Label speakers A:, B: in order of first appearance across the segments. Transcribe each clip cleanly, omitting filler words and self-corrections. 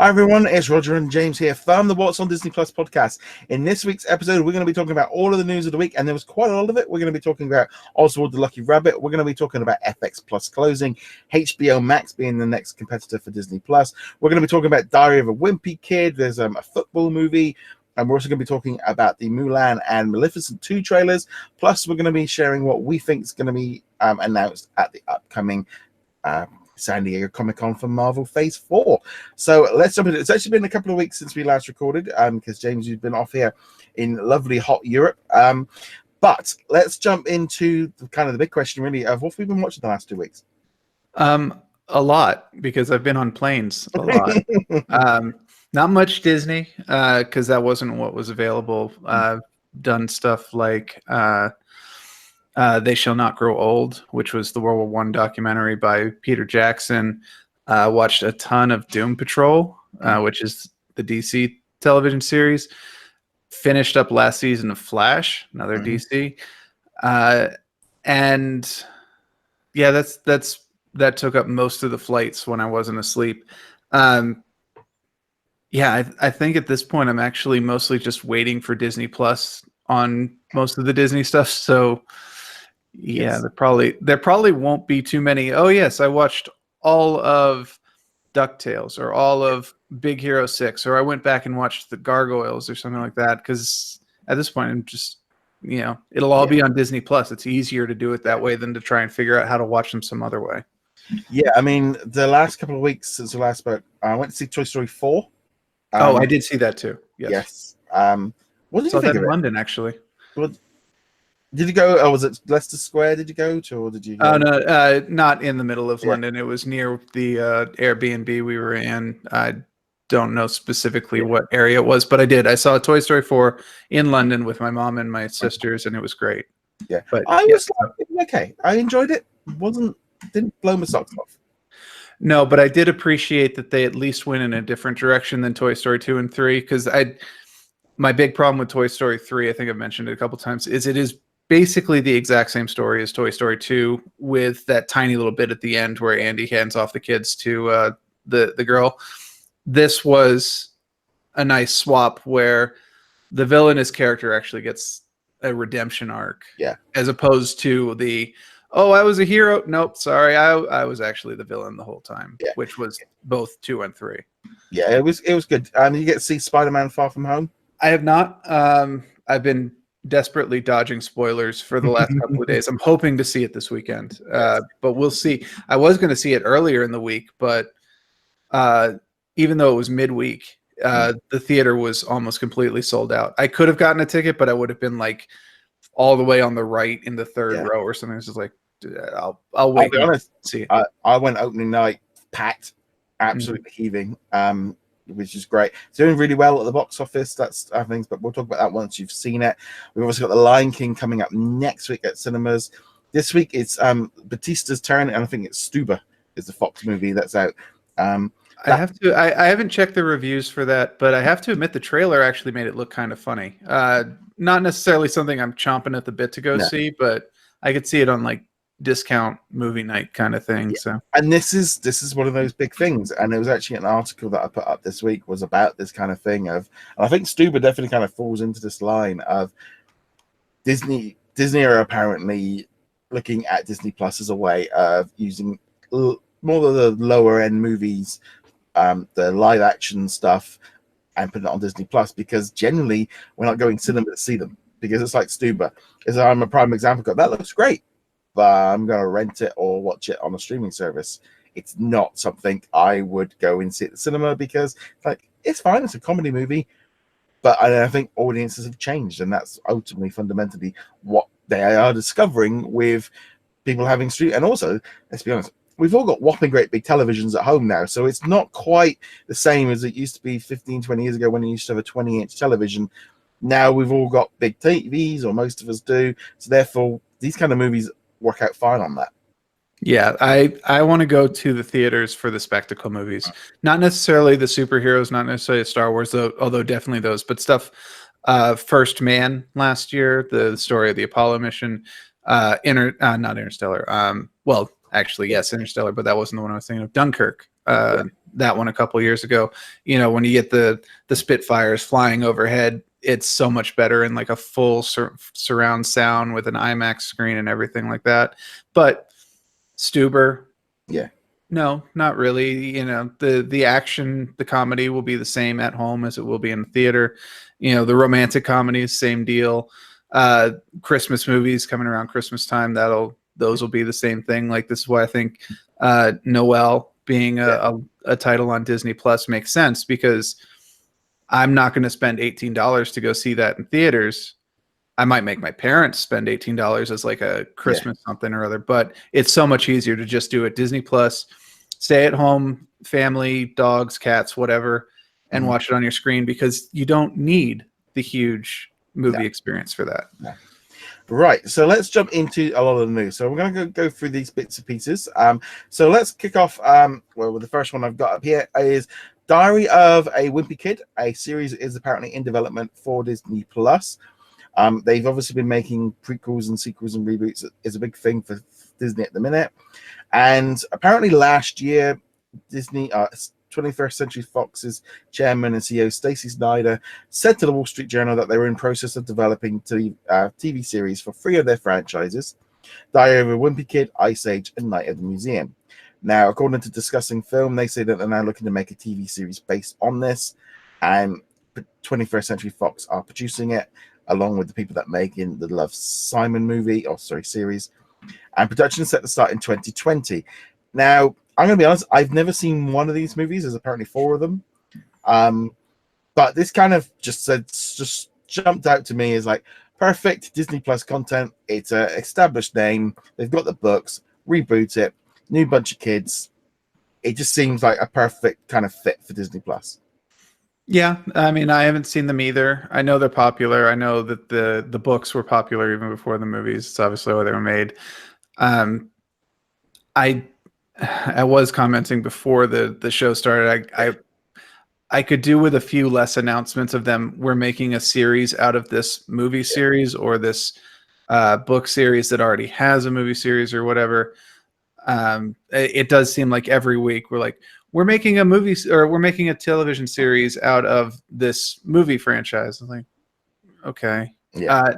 A: Hi everyone, it's Roger and James here from the What's on Disney Plus podcast. In this week's episode, we're going to be talking about all of the news of the week, and there was quite a lot of it. We're going to be talking about Oswald the Lucky Rabbit. We're going to be talking about FX Plus closing, HBO Max being the next competitor for Disney Plus. We're going to be talking about Diary of a Wimpy Kid. There's a football movie. And we're also going to be talking about the Mulan and Maleficent 2 trailers. Plus, we're going to be sharing what we think is going to be announced at the upcoming San Diego Comic-Con for Marvel Phase 4. So let's jump into it. It's actually been a couple of weeks since we last recorded because James, you've been off here in lovely hot Europe. But let's jump into the big question really of what we've been watching the last 2 weeks.
B: A lot, because I've been on planes a lot. Not much Disney because that wasn't what was available. Done stuff like They Shall Not Grow Old, which was the World War I documentary by Peter Jackson. Watched a ton of Doom Patrol, which is the DC television series. Finished up last season of Flash, another DC. And yeah, that took up most of the flights when I wasn't asleep. Yeah, I think at this point I'm actually mostly just waiting for Disney Plus on most of the Disney stuff. So yeah, yes. there probably won't be too many. Oh yes, I watched all of DuckTales or all of Big Hero 6, or I went back and watched the Gargoyles or something like that. Because at this point I'm just, it'll all be on Disney Plus. It's easier to do it that way than to try and figure out how to watch them some other way.
A: Yeah, I mean, the last couple of weeks since we last spoke, I went to see Toy Story 4.
B: I did see that too. Yes.
A: What did you think of it?
B: In London, actually.
A: What, did you go? Oh, was it Leicester Square? Did you go to, or did you?
B: Oh no, not in the middle of London. It was near the Airbnb we were in. I don't know specifically what area it was, but I did. I saw Toy Story 4 in London with my mom and my sisters, and it was great.
A: Yeah, but I was okay. I enjoyed it. Didn't blow my socks off.
B: No, but I did appreciate that they at least went in a different direction than Toy Story 2 and 3, because my big problem with Toy Story 3, I think I've mentioned it a couple times, is it is basically the exact same story as Toy Story 2 with that tiny little bit at the end where Andy hands off the kids to the girl. This was a nice swap where the villainous character actually gets a redemption arc.
A: Yeah.
B: As opposed to the, oh, I was a hero. Nope, sorry. I was actually the villain the whole time, which was both 2 and 3.
A: Yeah, it was good. You get to see Spider-Man Far From Home?
B: I have not. I've been desperately dodging spoilers for the last couple of days. I'm hoping to see it this weekend, but we'll see. I was going to see it earlier in the week, but even though it was midweek, the theater was almost completely sold out. I could have gotten a ticket, but I would have been like all the way on the right in the third row or something. It's just like, I'll wait.
A: I'll be honest.
B: See it.
A: I went opening night packed, absolutely heaving, which is great. It's doing really well at the box office. That's things, but we'll talk about that once you've seen it. We've also got The Lion King coming up next week at cinemas. This week it's Batista's turn, and I think it's Stuba is the Fox movie that's out.
B: I haven't checked the reviews for that, but I have to admit the trailer actually made it look kind of funny. Not necessarily something I'm chomping at the bit to go see, but I could see it on like discount movie night kind of thing. So,
A: and this is one of those big things, and it was actually an article that I put up this week was about this kind of thing of, and I think Stuba definitely kind of falls into this line of Disney are apparently looking at Disney Plus as a way of using more of the lower end movies, the live action stuff, and putting it on Disney Plus, because generally we're not going cinema to see them, because it's like Stuba. I'm a prime example. That looks great, but I'm going to rent it or watch it on a streaming service. It's not something I would go and see at the cinema, because it's fine. It's a comedy movie, but I think audiences have changed, and that's ultimately fundamentally what they are discovering with people having stream. And also, let's be honest, we've all got whopping great big televisions at home now, so it's not quite the same as it used to be 15, 20 years ago when you used to have a 20-inch television. Now we've all got big TVs, or most of us do, so therefore these kind of movies work out fine on that.
B: Yeah, I want to go to the theaters for the spectacle movies, not necessarily the superheroes, not necessarily Star Wars, although definitely those, but stuff. First Man last year, the story of the Apollo mission, not Interstellar. Well, actually, yes, Interstellar, but that wasn't the one I was thinking of. Dunkirk. that one a couple years ago. You know, when you get the Spitfires flying overhead, it's so much better in like a full surround sound with an IMAX screen and everything like that. But Stuber,
A: Yeah.
B: no, not really. You know, the action, the comedy will be the same at home as it will be in the theater. You know, the romantic comedies, same deal. Christmas movies coming around Christmas time, those will be the same thing. Like, this is why I think Noel being a title on Disney Plus makes sense, because I'm not going to spend $18 to go see that in theaters. I might make my parents spend $18 as like a Christmas something or other, but it's so much easier to just do it Disney Plus, stay at home, family, dogs, cats, whatever, and watch it on your screen, because you don't need the huge movie experience for that.
A: No. Right, so let's jump into a lot of the news. So we're going to go through these bits and pieces. So let's kick off. Well, the first one I've got up here is Diary of a Wimpy Kid. A series is apparently in development for Disney Plus. They've obviously been making prequels and sequels and reboots. Is a big thing for Disney at the minute. And apparently last year, Disney, 21st Century Fox's chairman and CEO Stacey Snider said to the Wall Street Journal that they were in process of developing TV series for 3 of their franchises: Diary of a Wimpy Kid, Ice Age, and Night of the Museum. Now, according to Discussing Film, they say that they're now looking to make a TV series based on this, and 21st Century Fox are producing it, along with the people that making the Love, Simon series. And production is set to start in 2020. Now, I'm going to be honest, I've never seen one of these movies. There's apparently 4 of them. But this kind of just jumped out to me as like perfect Disney Plus content. It's an established name. They've got the books, reboot it, new bunch of kids. It just seems like a perfect kind of fit for Disney Plus.
B: Yeah, I mean, I haven't seen them either. I know they're popular. I know that the books were popular even before the movies. It's obviously why they were made. I was commenting before the show started. I could do with a few less announcements of them. We're making a series out of this movie series or this book series that already has a movie series or whatever. It does seem like every week we're making a movie, or we're making a television series out of this movie franchise. I'm like, okay.
A: Yeah.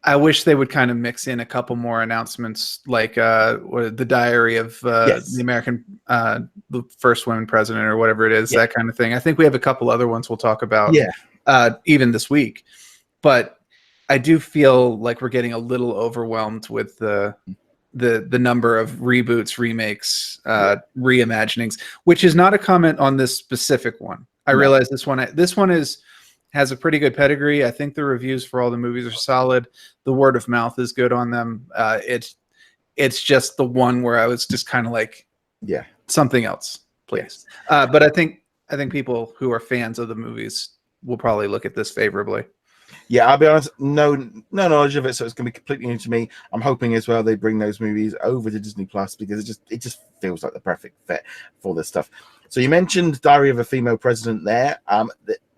B: I wish they would kind of mix in a couple more announcements, like the Diary of the American, the first women president, or whatever it is, that kind of thing. I think we have a couple other ones we'll talk about even this week. But I do feel like we're getting a little overwhelmed with the number of reboots, remakes, reimaginings, which is not a comment on this specific one. I realize this one has a pretty good pedigree. I think the reviews for all the movies are solid. The word of mouth is good on them. It's just the one where I was just kind of like, something else, please. But I think people who are fans of the movies will probably look at this favorably.
A: Yeah, I'll be honest, no knowledge of it, so it's going to be completely new to me. I'm hoping as well they bring those movies over to Disney Plus, because it just feels like the perfect fit for this stuff. So you mentioned Diary of a Female President there.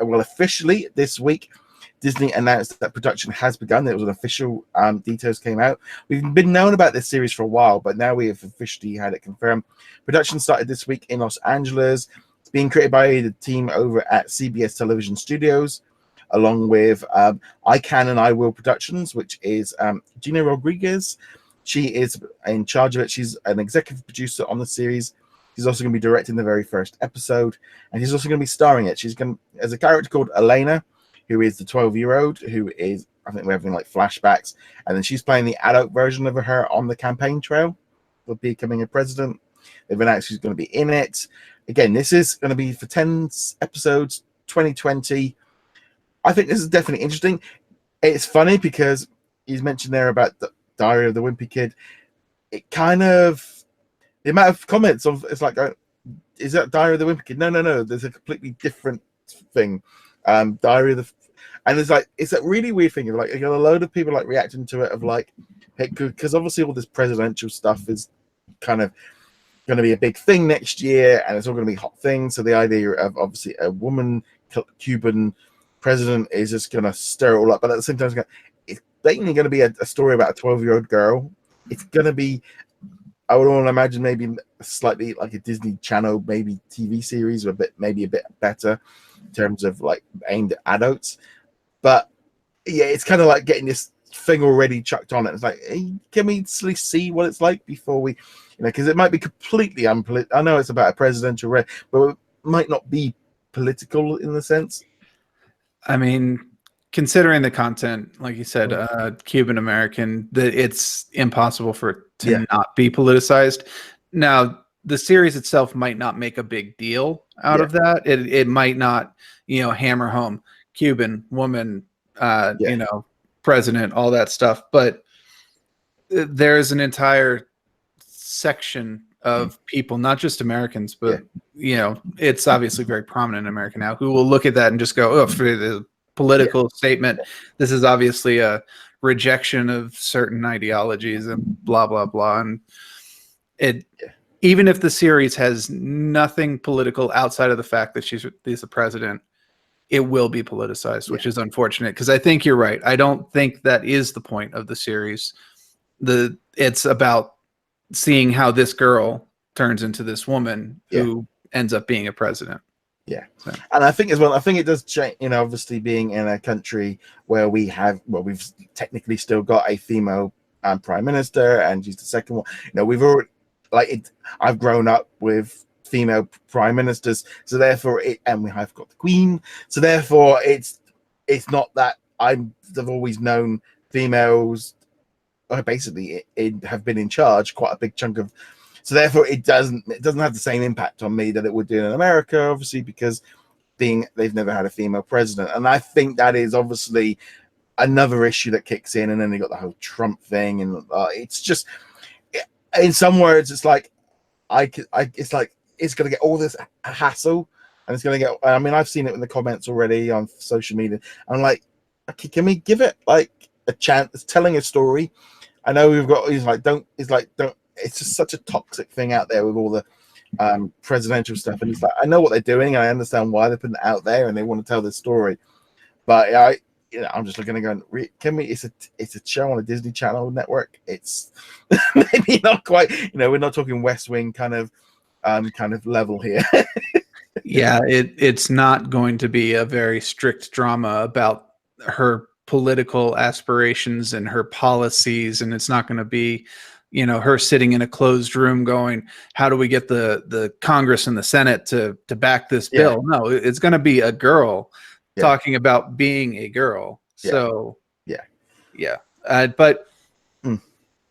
A: Well, officially this week, Disney announced that production has begun. There was an official details came out. We've been known about this series for a while, but now we have officially had it confirmed. Production started this week in Los Angeles. It's being created by the team over at CBS Television Studios, along with I Can and I Will Productions, which is Gina Rodriguez. She is in charge of it. She's an executive producer on the series. She's also going to be directing the very first episode, and she's also going to be starring it. She's going to, as a character called Elena, who is the 12-year-old, who is, I think we're having like flashbacks, and then she's playing the adult version of her on the campaign trail for becoming a president. They've announced she's going to be in it. Again, this is going to be for 10 episodes, 2020. I think this is definitely interesting. It's funny because he's mentioned there about the Diary of the Wimpy Kid. It kind of, the amount of comments of it's like, is that Diary of the Wimpy Kid? No. There's a completely different thing. Diary of the, and it's a really weird thing. Like, you got a load of people like reacting to it of like, hey, because obviously all this presidential stuff is kind of going to be a big thing next year, and it's all going to be hot things. So the idea of obviously a woman Cuban president is just going to stir it all up, but at the same time, it's blatantly going to be a story about a 12-year-old girl. It's going to be I would want to imagine maybe slightly like a Disney Channel, maybe TV series, or maybe a bit better in terms of like aimed at adults. But yeah, it's kind of like getting this thing already chucked on it. It's like, hey, can we at least see what it's like before we, because it might be completely unpolitical. I know it's about a presidential race, but it might not be political in the sense.
B: I mean, considering the content, like you said, Cuban American, that it's impossible for it to not be politicized. Now, the series itself might not make a big deal out of that. It might not, hammer home Cuban woman, president, all that stuff. But there's an entire section of people, not just Americans, but it's obviously very prominent in America now, who will look at that and just go, "Oh, for the political statement, this is obviously a rejection of certain ideologies and blah blah blah." And even if the series has nothing political outside of the fact that she's the president, it will be politicized, which is unfortunate, because I think you're right. I don't think that is the point of the series. It's about seeing how this girl turns into this woman who ends up being a president.
A: Yeah. So. And I think as well, I think it does change, obviously being in a country where we've technically still got a female prime minister, and she's the second one. We've already, I've grown up with female prime ministers, so therefore and we have got the queen, so therefore it's not that I've always known females basically have been in charge quite a big chunk of, so therefore it doesn't have the same impact on me that it would do in America, obviously, because they've never had a female president. And I think that is obviously another issue that kicks in. And then they got the whole Trump thing, and it's just, in some words, it's like it's like it's going to get all this hassle, and it's going to get, I mean, I've seen it in the comments already on social media. I'm like, okay, can we give it like a chance? It's telling a story. I know we've got, it's just such a toxic thing out there with all the presidential stuff. And it's like, I know what they're doing, and I understand why they're putting it out there, and they want to tell this story. But I'm just looking and going, can we? It's a show on a Disney Channel network. It's maybe not quite. We're not talking West Wing kind of level here.
B: Yeah, it's not going to be a very strict drama about her political aspirations and her policies, and it's not going to be, her sitting in a closed room going, how do we get the Congress and the Senate to back this bill? No, it's going to be a girl talking about being a girl. So but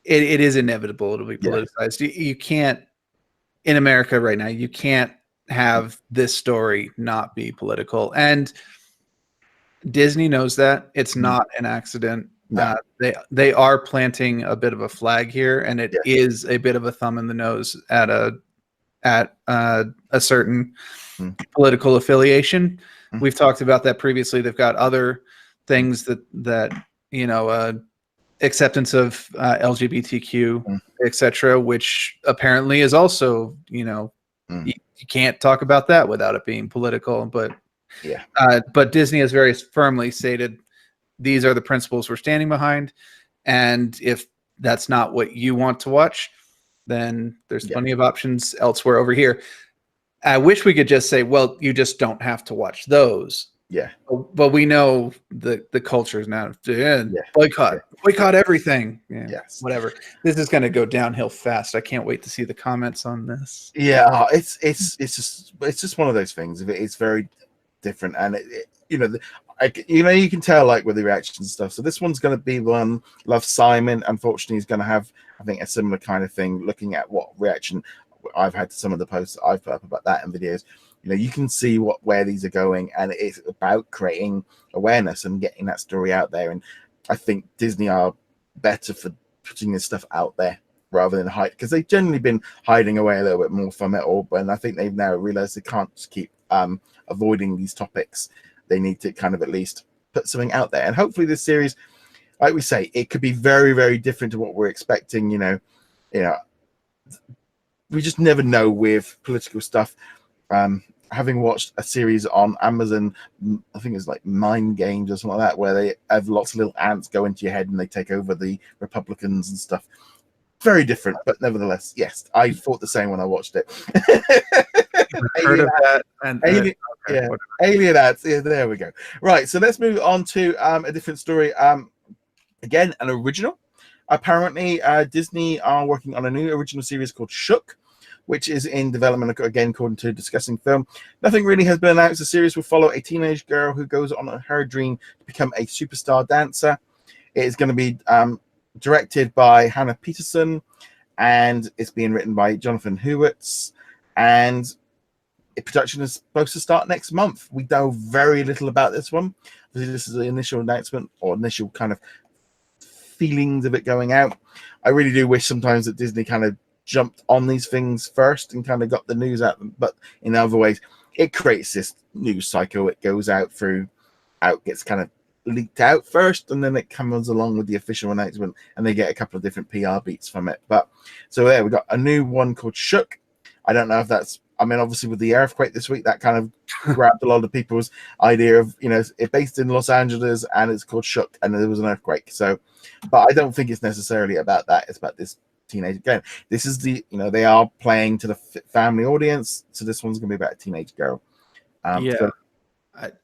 B: it is inevitable. It'll be politicized. You can't, in America right now, you can't have this story not be political, and Disney knows that. It's not an accident. No. They are planting a bit of a flag here, and it is a bit of a thumb in the nose at a certain political affiliation. We've talked about that previously. They've got other things that acceptance of LGBTQ, etc., which apparently is also, you can't talk about that without it being political. But but Disney has very firmly stated, these are the principles we're standing behind, and if that's not what you want to watch, then there's plenty of options elsewhere over here. I wish we could just say, well, you just don't have to watch those. Yeah. But we know the culture is now boycott everything. Whatever. This is going to go downhill fast. I can't wait to see the comments on this.
A: Yeah, it's just one of those things. It's very different, and you can tell like with the reactions and stuff. So this one's going to be one. Love Simon, unfortunately, is going to have, I think, a similar kind of thing. Looking at what reaction I've had to some of the posts that I've put up about that in videos, you can see where these are going, and it's about creating awareness and getting that story out there. And I think Disney are better for putting this stuff out there rather than hide, because they've generally been hiding away a little bit more from it all. And I think they've now realized they can't just keep avoiding these topics. They need to kind of at least put something out there. And hopefully this series, like we say, it could be very, very different to what we're expecting. We just never know with political stuff. Having watched a series on Amazon, I think it's like Mind Games or something like that, where they have lots of little ants go into your head and they take over the Republicans and stuff. Very different, but nevertheless, yes, I thought the same when I watched it.
B: Heard of that? And
A: Alien,
B: okay,
A: yeah,
B: whatever.
A: Alien ads. Yeah, there we go. Right, so let's move on to a different story. Again, an original. Apparently, Disney are working on a new original series called Shook, which is in development, again, according to Discussing Film. Nothing really has been announced. The series will follow a teenage girl who goes on her dream to become a superstar dancer. It is going to be directed by Hannah Peterson, and it's being written by Jonathan Hewitts, and production is supposed to start next month. We know very little about this one. This is the initial announcement or initial kind of feelings of it going out. I really do wish sometimes that Disney kind of jumped on these things first and kind of got the news out, but in other ways it creates this news cycle. It goes out gets kind of leaked out first, and then it comes along with the official announcement, and they get a couple of different PR beats from it. But so there, we got a new one called Shook. I don't know if that's, I mean, obviously with the earthquake this week, that kind of grabbed a lot of people's idea of, it's based in Los Angeles and it's called Shook, and there was an earthquake. So, but I don't think it's necessarily about that. It's about this teenage. Again, this is they are playing to the family audience, so this one's gonna be about a teenage girl.
B: So,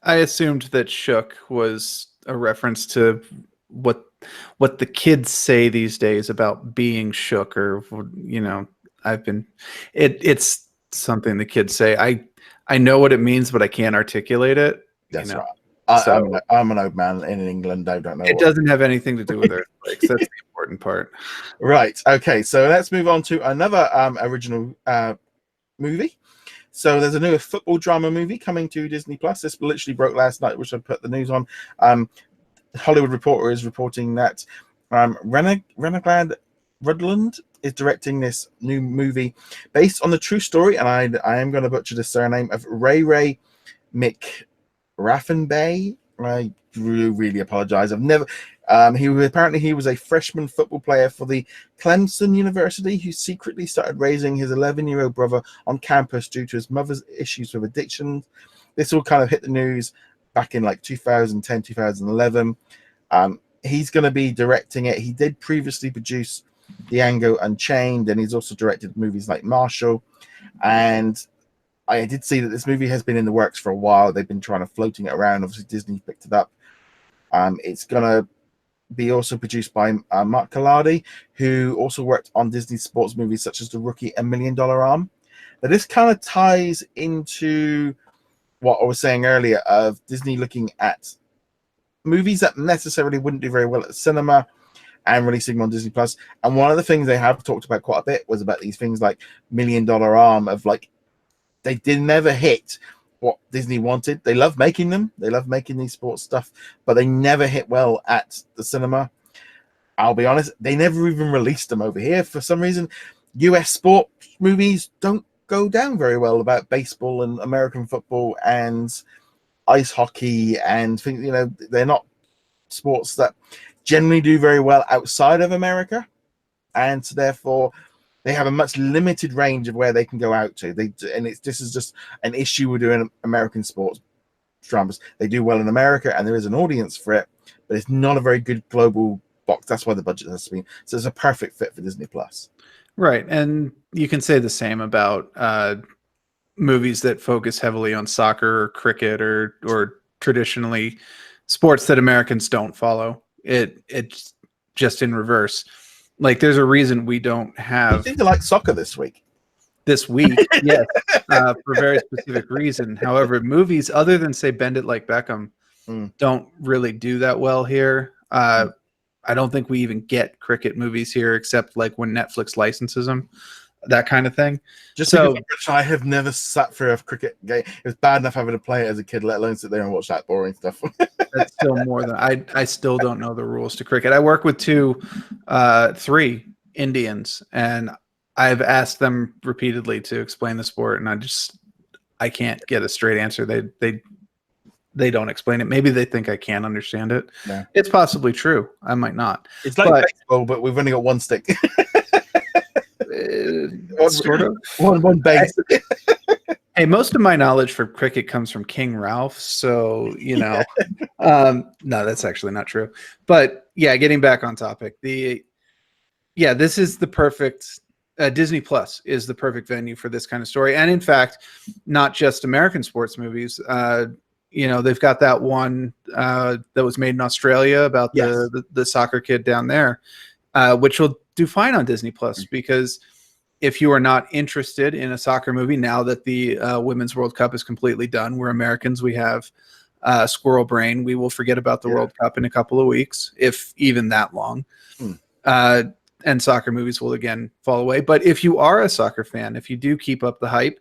B: I assumed that Shook was a reference to what the kids say these days about being shook, or it's something the kids say. I know what it means, but I can't articulate it.
A: That's right. I'm an old man in England. I don't know.
B: It doesn't have anything to do with earthquakes. That's the important part.
A: Right. Okay. So let's move on to another original movie. So there's a new football drama movie coming to Disney Plus. This literally broke last night, which I put the news on. Hollywood Reporter is reporting that Renegade Rudland is directing this new movie based on the true story, and I am going to butcher the surname of Ray McRaffenbay. I really apologize. I've never. He was a freshman football player for the Clemson University who secretly started raising his 11-year-old brother on campus due to his mother's issues with addiction. This all kind of hit the news back in like 2010, 2011. He's going to be directing it. He did previously produce Django Unchained, and he's also directed movies like Marshall. And I did see that this movie has been in the works for a while. They've been trying to floating it around. Obviously, Disney picked it up. It's going to be also produced by Mark Collardi, who also worked on Disney sports movies such as The Rookie and $1 Million Arm. But this kind of ties into what I was saying earlier of Disney looking at movies that necessarily wouldn't do very well at the cinema and releasing them on Disney Plus. And one of the things they have talked about quite a bit was about these things like $1 Million Arm, of like they did never hit what Disney wanted. They love making them. They love making these sports stuff, but they never hit well at the cinema. I'll be honest, they never even released them over here. For some reason, US sport movies don't go down very well about baseball and American football and ice hockey and things. They're not sports that generally do very well outside of America, and so therefore they have a much limited range of where they can go out to. This is just an issue with doing American sports dramas. They do well in America, and there is an audience for it, but it's not a very good global box. That's why the budget has been. So it's a perfect fit for Disney Plus.
B: Right, and you can say the same about movies that focus heavily on soccer or cricket or traditionally sports that Americans don't follow. It's just in reverse. Like, there's a reason we don't have.
A: You seem to like soccer this week.
B: Yes, for a very specific reason. However, movies other than, say, Bend It Like Beckham don't really do that well here. I don't think we even get cricket movies here, except like when Netflix licenses them, that kind of thing.
A: Just so, because I have never sat through a cricket game. It was bad enough having to play it as a kid, let alone sit there and watch that boring stuff.
B: That's still more than I still don't know the rules to cricket. I work with three Indians, and I've asked them repeatedly to explain the sport, and I can't get a straight answer. They don't explain it. Maybe they think I can't understand it.
A: No.
B: It's possibly true. I might not.
A: It's like baseball, but we've only got one stick.
B: Sort of.
A: One base.
B: Hey, most of my knowledge for cricket comes from King Ralph, so no, that's actually not true. But yeah, getting back on topic, yeah, this is the perfect Disney Plus is the perfect venue for this kind of story. And in fact, not just American sports movies. They've got that one that was made in Australia about
A: Yes.
B: the soccer kid down there, which will do fine on Disney Plus, because if you are not interested in a soccer movie now that the Women's World Cup is completely done, we're Americans, we have squirrel brain. We will forget about the World Cup in a couple of weeks, if even that long. And soccer movies will again fall away. But if you are a soccer fan, if you do keep up the hype,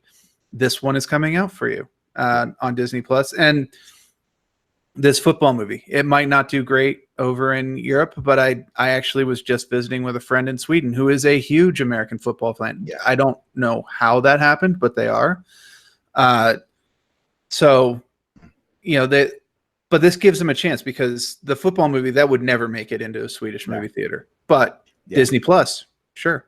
B: this one is coming out for you on Disney Plus. And this football movie, it might not do great over in Europe, but I actually was just visiting with a friend in Sweden who is a huge American football fan.
A: Yeah.
B: I don't know how that happened, but they are. But this gives them a chance, because the football movie, that would never make it into a Swedish movie theater. But Disney Plus, sure.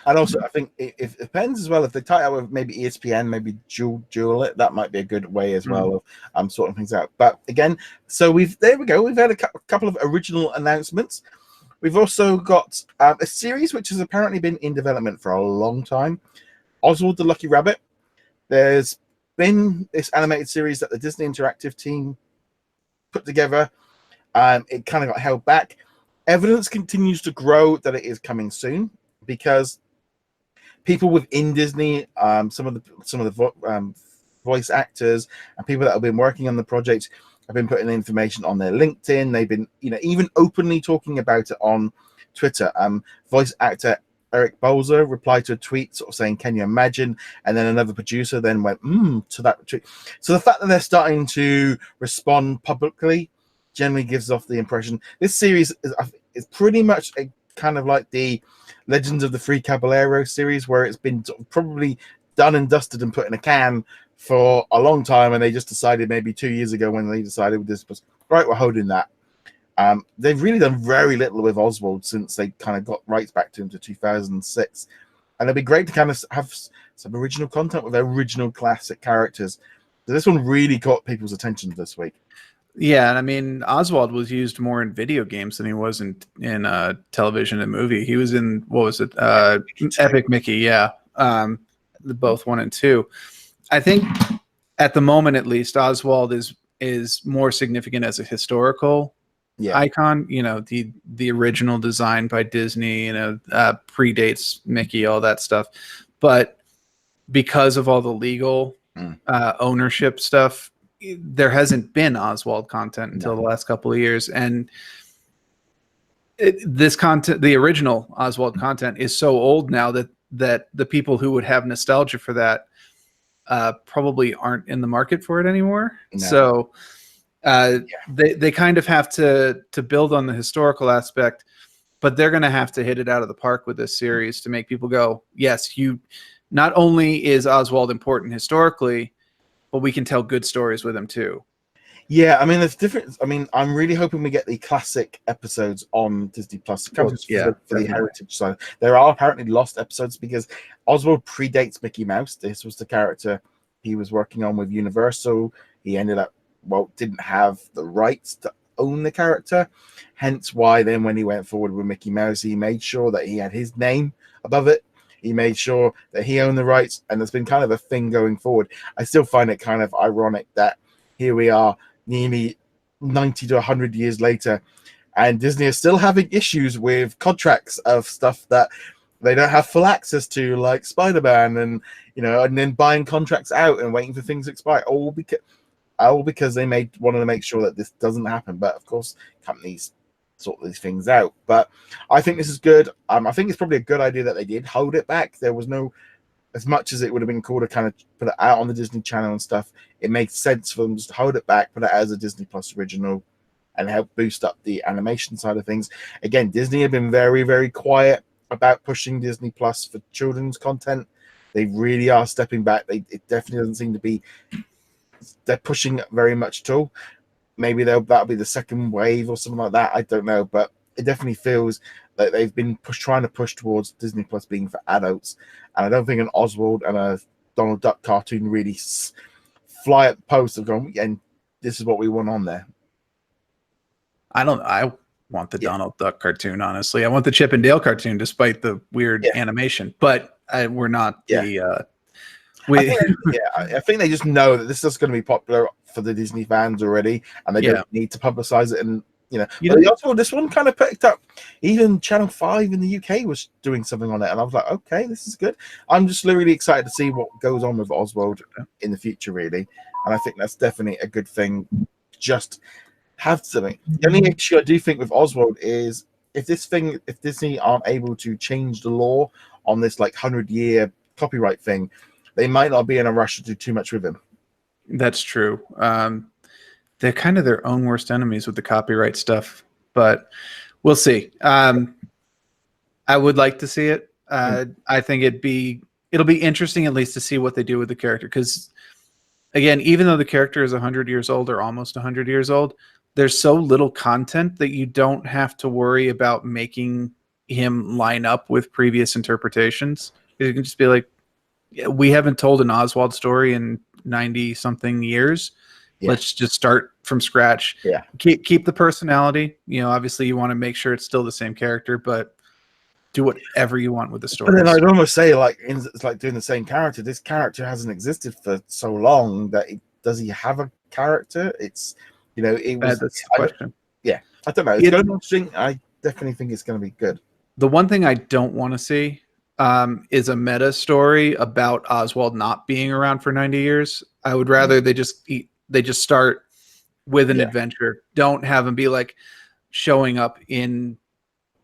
A: And also, I think it depends as well. If they tie out with maybe ESPN, maybe dual it, that might be a good way as well of sorting things out. But again, so there we go. We've had a couple of original announcements. We've also got a series which has apparently been in development for a long time, Oswald the Lucky Rabbit. There's been this animated series that the Disney Interactive team put together. It kind of got held back. Evidence continues to grow that it is coming soon, because people within Disney, some of the voice actors and people that have been working on the project have been putting information on their LinkedIn. They've been, even openly talking about it on Twitter. Voice actor Eric Bolzer replied to a tweet sort of saying, "Can you imagine?" And then another producer then went to that tweet. So the fact that they're starting to respond publicly generally gives off the impression this series is pretty much a kind of like the Legends of the Free Caballero series, where it's been probably done and dusted and put in a can for a long time, and they just decided maybe 2 years ago, when they decided this was right, we're holding that. They've really done very little with Oswald since they kind of got rights back to him to 2006, and it'd be great to kind of have some original content with original classic characters. So this one really caught people's attention this week.
B: Yeah, and I mean, Oswald was used more in video games than he was in television and movie. He was in, what was it? Epic Mickey, yeah. Both 1 and 2. I think at the moment, at least, Oswald is more significant as a historical icon. The original design by Disney, predates Mickey, all that stuff. But because of all the legal ownership stuff, there hasn't been Oswald content until the last couple of years. And this content, the original Oswald content, is so old now that the people who would have nostalgia for that probably aren't in the market for it anymore. No. So they kind of have to build on the historical aspect, but they're going to have to hit it out of the park with this series to make people go, yes, not only is Oswald important historically, but we can tell good stories with him too.
A: Yeah, I mean, there's different. I mean, I'm really hoping we get the classic episodes on Disney Plus. For the heritage side. There are apparently lost episodes because Oswald predates Mickey Mouse. This was the character he was working on with Universal. He ended up, Walt didn't have the rights to own the character. Hence why then when he went forward with Mickey Mouse, he made sure that he had his name above it. He made sure that he owned the rights, and there's been kind of a thing going forward. I still find it kind of ironic that here we are nearly 90 to 100 years later, and Disney is still having issues with contracts of stuff that they don't have full access to, like Spider-Man, and and then buying contracts out and waiting for things to expire, all because they wanted to make sure that this doesn't happen. But of course, companies sort these things out. But I think this is good. I think it's probably a good idea that they did hold it back. There was no, as much as it would have been cool to kind of put it out on the Disney Channel and stuff, it makes sense for them to hold it back, put it as a Disney Plus original, and help boost up the animation side of things. Again, Disney have been very, very quiet about pushing Disney Plus for children's content. They really are stepping back. It definitely doesn't seem to be, they're pushing very much at all. Maybe that'll be the second wave or something like that. I don't know, but it definitely feels like they've been trying to push towards Disney Plus being for adults. And I don't think an Oswald and a Donald Duck cartoon really fly at the post of going, and this is what we want on there.
B: I want the Donald Duck cartoon, honestly. I want the Chip and Dale cartoon, despite the weird animation. But we're not the...
A: I think they just know that this is going to be popular for the Disney fans already, and they don't need to publicize it. And but also this one kind of picked up. Even Channel 5 in the UK was doing something on it, and I was like, okay, this is good. I'm just really excited to see what goes on with Oswald in the future, really. And I think that's definitely a good thing. Just have something. The only issue I do think with Oswald is if Disney aren't able to change the law on this like 100-year copyright thing, they might not be in a rush to do too much with him.
B: That's true. They're kind of their own worst enemies with the copyright stuff, but we'll see. I would like to see it. I think it'll be interesting at least to see what they do with the character. Because again, even though the character is 100 years old or almost 100 years old, there's so little content that you don't have to worry about making him line up with previous interpretations. You can just be like, we haven't told an Oswald story in 90 something years. Let's just start from scratch. Keep the personality. Obviously you want to make sure it's still the same character, but do whatever you want with the story.
A: But then I'd almost say it's like doing the same character. This character hasn't existed for so long that does he have a character? It's it was
B: that's the question.
A: I don't know. It's going to be interesting. I definitely think it's going to be good.
B: The one thing I don't want to see is a meta story about Oswald not being around for 90 years. I would rather they just start with an adventure. Don't have him be like showing up in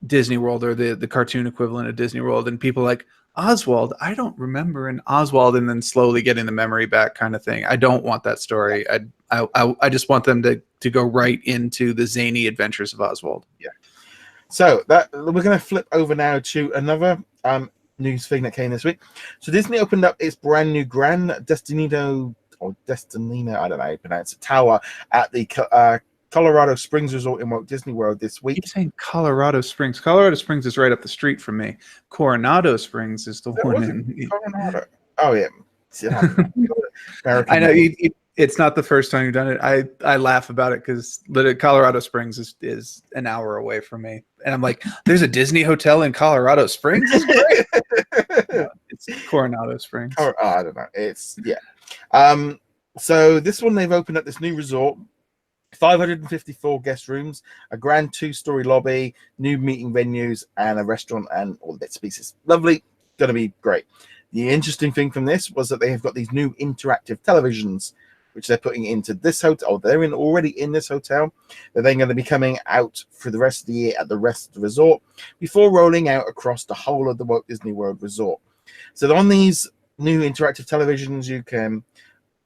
B: Disney World or the cartoon equivalent of Disney World, and people like, Oswald, I don't remember an Oswald, and then slowly getting the memory back kind of thing. I don't want that story. I just want them to go right into the zany adventures of Oswald.
A: So that we're going to flip over now to another news thing that came this week. So Disney opened up its brand new Gran Destino, I don't know how you pronounce it, tower at the Colorado Springs Resort in Walt Disney World this week.
B: I keep saying Colorado Springs. Colorado Springs is right up the street from me. Coronado Springs is the one in
A: Coronado. Oh yeah.
B: I know it's not the first time you've done it. I laugh about it because Colorado Springs is an hour away from me, and I'm like, "There's a Disney hotel in Colorado Springs." It's great. No, it's Coronado Springs.
A: I don't know. It's So this one, they've opened up this new resort, 554 guest rooms, a grand 2-story lobby, new meeting venues, and a restaurant and all the bits and pieces. Lovely, gonna be great. The interesting thing from this was that they have got these new interactive televisions, which they're putting into this hotel. They're already in this hotel. They're then going to be coming out for the rest of the year at the rest of the resort before rolling out across the whole of the Walt Disney World Resort. So on these new interactive televisions, you can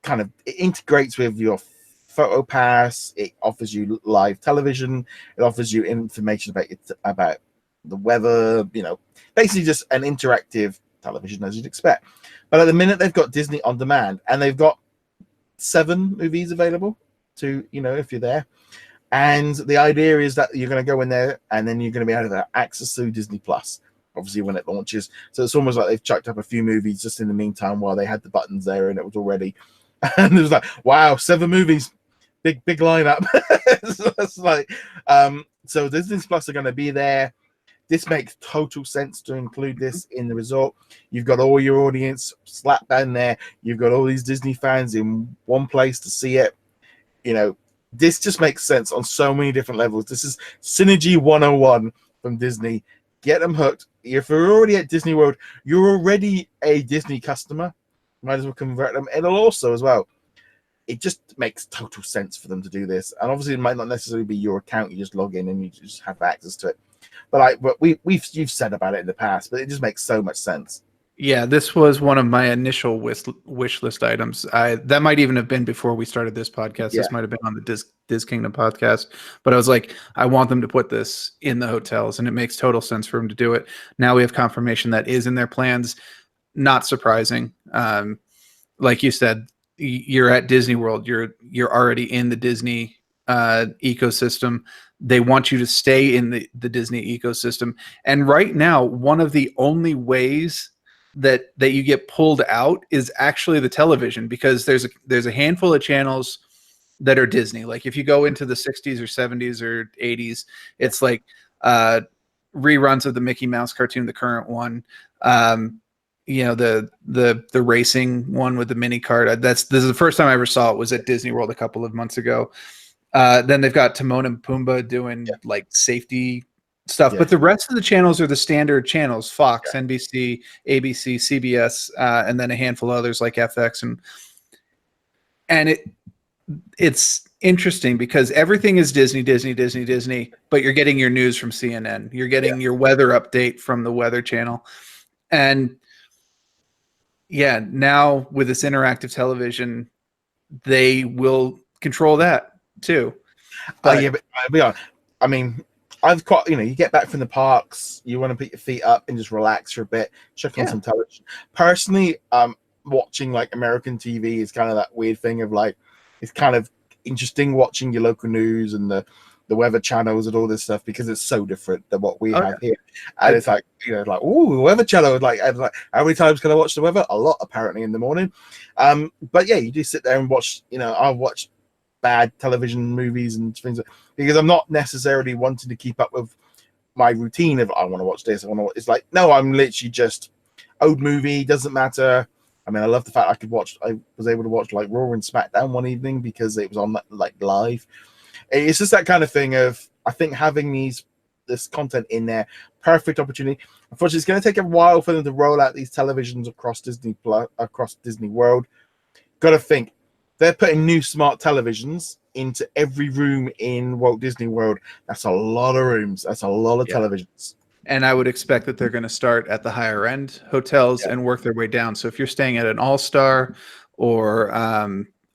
A: it integrates with your photo pass. It offers you live television. It offers you information about the weather. Basically just an interactive television as you'd expect. But at the minute, they've got Disney On Demand, and they've got 7 movies available to if you're there. And the idea is that you're going to go in there, and then you're going to be able to have access to Disney Plus, obviously, when it launches. So it's almost like they've chucked up a few movies just in the meantime while they had the buttons there and it was all ready. And it was like, wow, 7 movies, big lineup. So it's like, so Disney Plus are going to be there. This makes total sense to include this in the resort. You've got all your audience slap bang there. You've got all these Disney fans in one place to see it. This just makes sense on so many different levels. This is Synergy 101 from Disney. Get them hooked. If you're already at Disney World, you're already a Disney customer. Might as well convert them. It'll also, as well, it just makes total sense for them to do this. And obviously, it might not necessarily be your account. You just log in and you just have access to it. But you've said about it in the past, but it just makes so much sense.
B: Yeah, this was one of my initial wish list items. That might even have been before we started this podcast. This might have been on the Diz Kingdom podcast. But I was like, I want them to put this in the hotels, and it makes total sense for them to do it. Now we have confirmation that is in their plans. Not surprising. Like you said, you're at Disney World. You're already in the Disney ecosystem. They want you to stay in the Disney ecosystem. And right now, one of the only ways that you get pulled out is actually the television, because there's a handful of channels that are Disney. Like if you go into the 60s or 70s or 80s, it's like reruns of the Mickey Mouse cartoon, the current one. You know, the racing one with the mini cart. This is the first time I ever saw it, was at Disney World a couple of months ago. Then they've got Timon and Pumbaa doing like safety stuff, but the rest of the channels are the standard channels: Fox, NBC, ABC, CBS, and then a handful of others like FX. And it's interesting because everything is Disney, but you're getting your news from CNN. You're getting your weather update from the Weather Channel. And now with this interactive television, they will control that too.
A: But but I'll be honest, I mean, I've got, you get back from the parks, you want to put your feet up and just relax for a bit, check on some television. Personally, watching like American TV is kind of that weird thing of like, it's kind of interesting watching your local news and the weather channels and all this stuff, because it's so different than what we have here. And it's like, like, oh, weather channel, like how many times can I watch the weather? A lot, apparently, in the morning. But yeah, you do sit there and watch, I'll watch bad television movies and things, because I'm not necessarily wanting to keep up with my routine of I want to watch this, I want to watch. It's like, no, I'm literally just old movie, doesn't matter. I mean, I love the fact I was able to watch like Raw and SmackDown one evening because it was on like live. It's just that kind of thing of, I think having this content in there, perfect opportunity. Unfortunately, it's going to take a while for them to roll out these televisions across Disney World. Got to think, they're putting new smart televisions into every room in Walt Disney World. That's a lot of rooms. That's a lot of televisions.
B: And I would expect that they're going to start at the higher end hotels and work their way down. So if you're staying at an All-Star or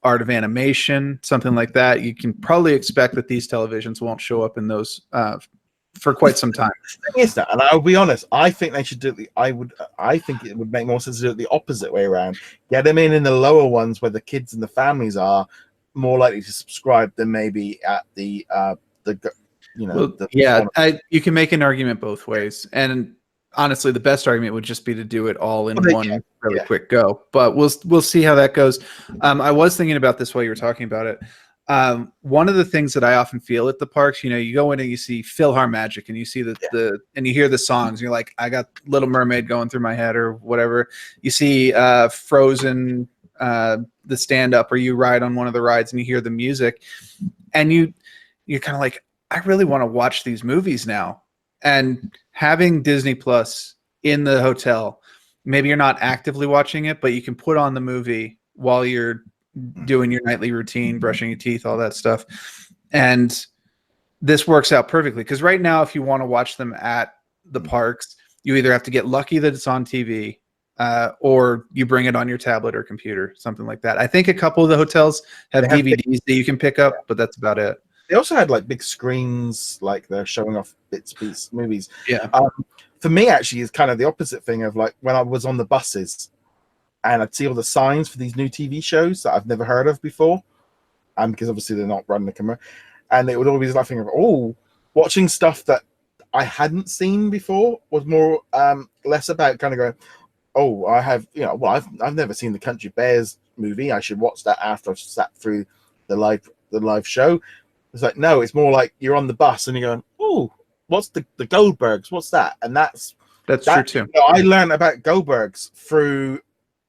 B: Art of Animation, something like that, you can probably expect that these televisions won't show up in those for quite some time.
A: The thing is that, and I'll be honest, I think they should do it. I think it would make more sense to do it the opposite way around. Get them in the lower ones where the kids and the families are more likely to subscribe than maybe at the
B: you can make an argument both ways, and honestly, the best argument would just be to do it all in one really quick go. But we'll see how that goes. I was thinking about this while you were talking about it. One of the things that I often feel at the parks, you go in and you see PhilharMagic and you see and you hear the songs, and you're like, I got Little Mermaid going through my head or whatever. You see Frozen, the stand up, or you ride on one of the rides and you hear the music, and you're kind of like, I really want to watch these movies now. And having Disney Plus in the hotel, maybe you're not actively watching it, but you can put on the movie while you're doing your nightly routine, brushing your teeth, all that stuff. And this works out perfectly, because right now, if you want to watch them at the parks, you either have to get lucky that it's on TV, or you bring it on your tablet or computer, something like that. I think a couple of the hotels have DVDs that you can pick up, but that's about it.
A: They also had like big screens, like they're showing off bits of these movies.
B: Yeah.
A: For me, actually, is kind of the opposite thing of like when I was on the buses and I'd see all the signs for these new TV shows that I've never heard of before. Because obviously they're not running the camera. And it would always be laughing of, watching stuff that I hadn't seen before was more, less about kind of going, I have, I've never seen the Country Bears movie. I should watch that after I've sat through the live show. It's like, no, it's more like you're on the bus and you're going, what's the Goldbergs? What's that? And that's
B: true too.
A: I learned about Goldbergs through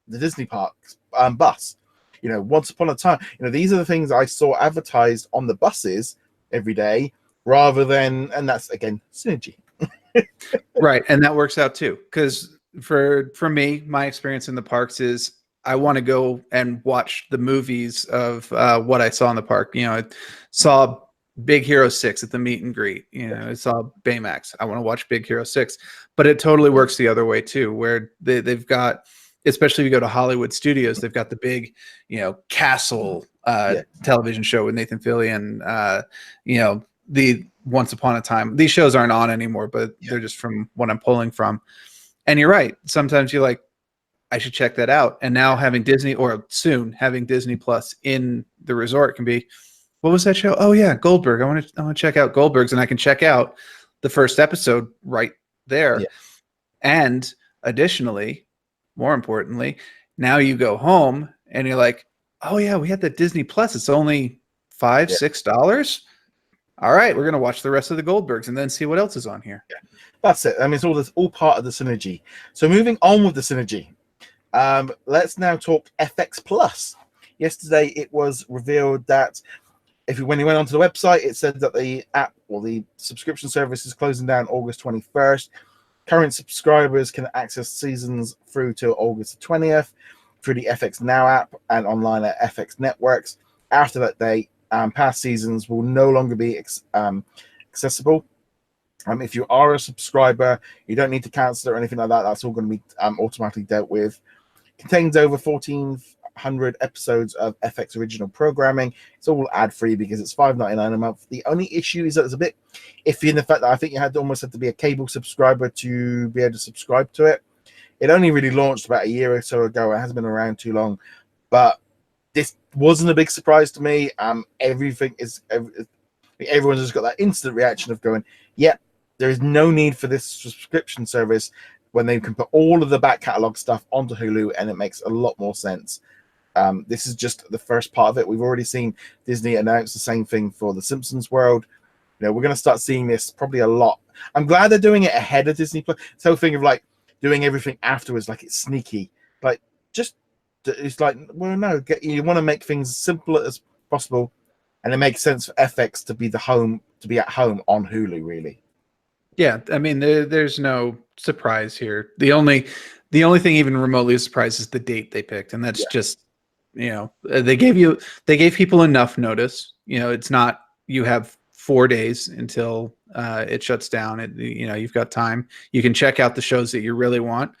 A: the Disney Parks bus. Once upon a time, these are the things I saw advertised on the buses every day, rather than, and that's again synergy.
B: Right, and that works out too, because for me, my experience in the parks is I want to go and watch the movies of what I saw in the park. I saw Big Hero 6 at the meet and greet. I saw Baymax. I want to watch Big Hero 6. But it totally works the other way too, where they've got, especially if you go to Hollywood Studios, they've got the big, Castle television show with Nathan Fillion. The Once Upon a Time. These shows aren't on anymore, but they're just from what I'm pulling from. And you're right. Sometimes you're like, I should check that out. And now having Disney, or soon having Disney Plus in the resort, can be, what was that show? Oh yeah, Goldberg. I want to check out Goldberg's, and I can check out the first episode right there. Yeah. And additionally, more importantly, now you go home and you're like, oh yeah, we had that Disney Plus. It's only $5,
A: Yeah.
B: $6. All right, we're gonna watch the rest of the Goldbergs and then see what else is on here.
A: Yeah. That's it. I mean, it's all part of the synergy. So moving on with the synergy, let's now talk FX Plus. Yesterday, it was revealed that when you went onto the website, it said that the app or the subscription service is closing down August 21st. Current subscribers can access seasons through to August 20th through the FX Now app and online at FX Networks. After that date, past seasons will no longer be accessible. If you are a subscriber, you don't need to cancel it or anything like that. That's all going to be automatically dealt with. Contains over 1,400 episodes of FX original programming. It's all ad-free because it's $5.99 a month. The only issue is that it's a bit iffy in the fact that I think you almost had to be a cable subscriber to be able to subscribe to it. It only really launched about a year or so ago. It hasn't been around too long, but this wasn't a big surprise to me. Everyone's just got that instant reaction of going, "Yeah, there is no need for this subscription service," when they can put all of the back catalog stuff onto Hulu, and it makes a lot more sense. This is just the first part of it. We've already seen Disney announce the same thing for the Simpsons world. We're going to start seeing this probably a lot. I'm glad they're doing it ahead of Disney Plus. This whole thing of like doing everything afterwards, like it's sneaky. Like it's like, well, no, you want to make things as simple as possible, and it makes sense for FX to be at home on Hulu, really.
B: Yeah, I mean, there's no surprise here. The only thing even remotely surprised is the date they picked, and that's just, they gave people enough notice. It's not you have 4 days until it shuts down. You've got time. You can check out the shows that you really want.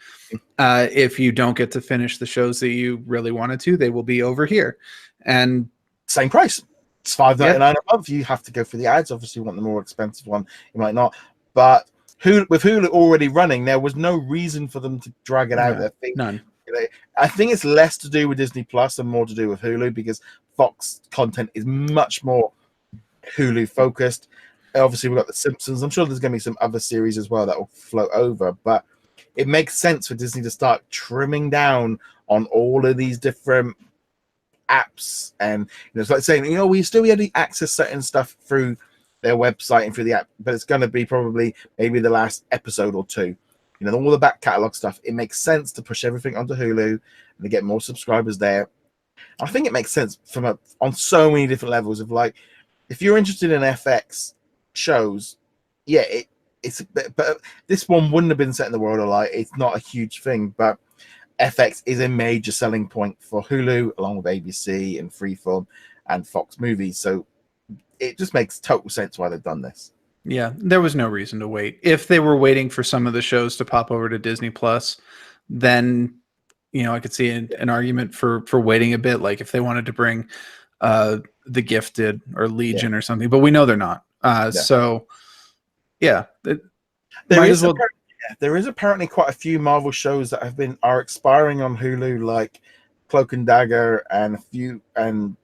B: If you don't get to finish the shows that you really wanted to, they will be over here, and
A: same price. It's $5.99 a month. You have to go for the ads. Obviously, you want the more expensive one. You might not. But with Hulu already running, there was no reason for them to drag it out.
B: None.
A: I think it's less to do with Disney Plus and more to do with Hulu, because Fox content is much more Hulu focused. Obviously, we've got The Simpsons. I'm sure there's going to be some other series as well that will float over. But it makes sense for Disney to start trimming down on all of these different apps. And it's like saying, we still be able to access certain stuff through their website and through the app, but it's going to be probably maybe the last episode or two. All the back catalog stuff. It makes sense to push everything onto Hulu and to get more subscribers there. I think it makes sense on so many different levels of, like, if you're interested in FX shows, but this one wouldn't have been set in the world of light. It's not a huge thing, but FX is a major selling point for Hulu, along with ABC and Freeform and Fox Movies. So it just makes total sense why they've done this.
B: Yeah, there was no reason to wait. If they were waiting for some of the shows to pop over to Disney Plus, then I could see an argument for waiting a bit. Like if they wanted to bring The Gifted or Legion or something, but we know they're not. So yeah,
A: there is apparently quite a few Marvel shows that are expiring on Hulu, like Cloak and Dagger, and a few, and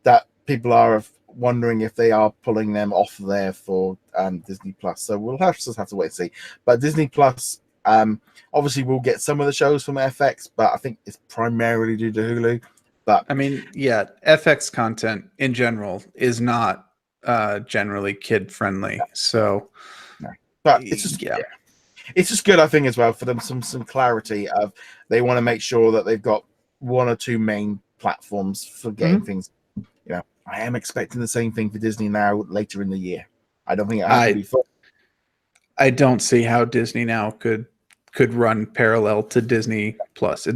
A: that people are wondering if they are pulling them off there for Disney Plus. So we'll just have to wait and see. But Disney Plus, obviously, we'll get some of the shows from FX, but I think it's primarily due to Hulu. But
B: I mean, FX content in general is not generally kid friendly. So,
A: but it's just it's just good, I think, as well, for them some clarity of they want to make sure that they've got one or two main platforms for getting things. I am expecting the same thing for Disney now later in the year. I don't think it has to be fun.
B: I don't see how Disney now could run parallel to Disney Plus. All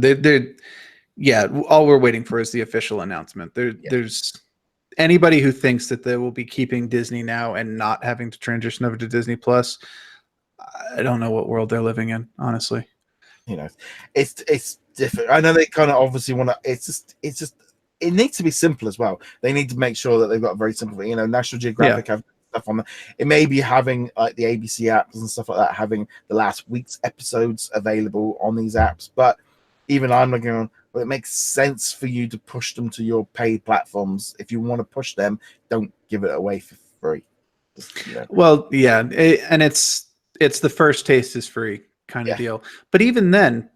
B: we're waiting for is the official announcement. There's anybody who thinks that they will be keeping Disney now and not having to transition over to Disney Plus. I don't know what world they're living in, honestly.
A: It's different. I know they kind of obviously want to. It's just. It needs to be simple as well. They need to make sure that they've got a very simple thing. National Geographic have stuff on there. It may be having like the ABC apps and stuff like that, having the last week's episodes available on these apps. But even I'm looking on, it makes sense for you to push them to your paid platforms. If you want to push them, don't give it away for free.
B: Well, and it's the first taste is free kind of deal. But even then,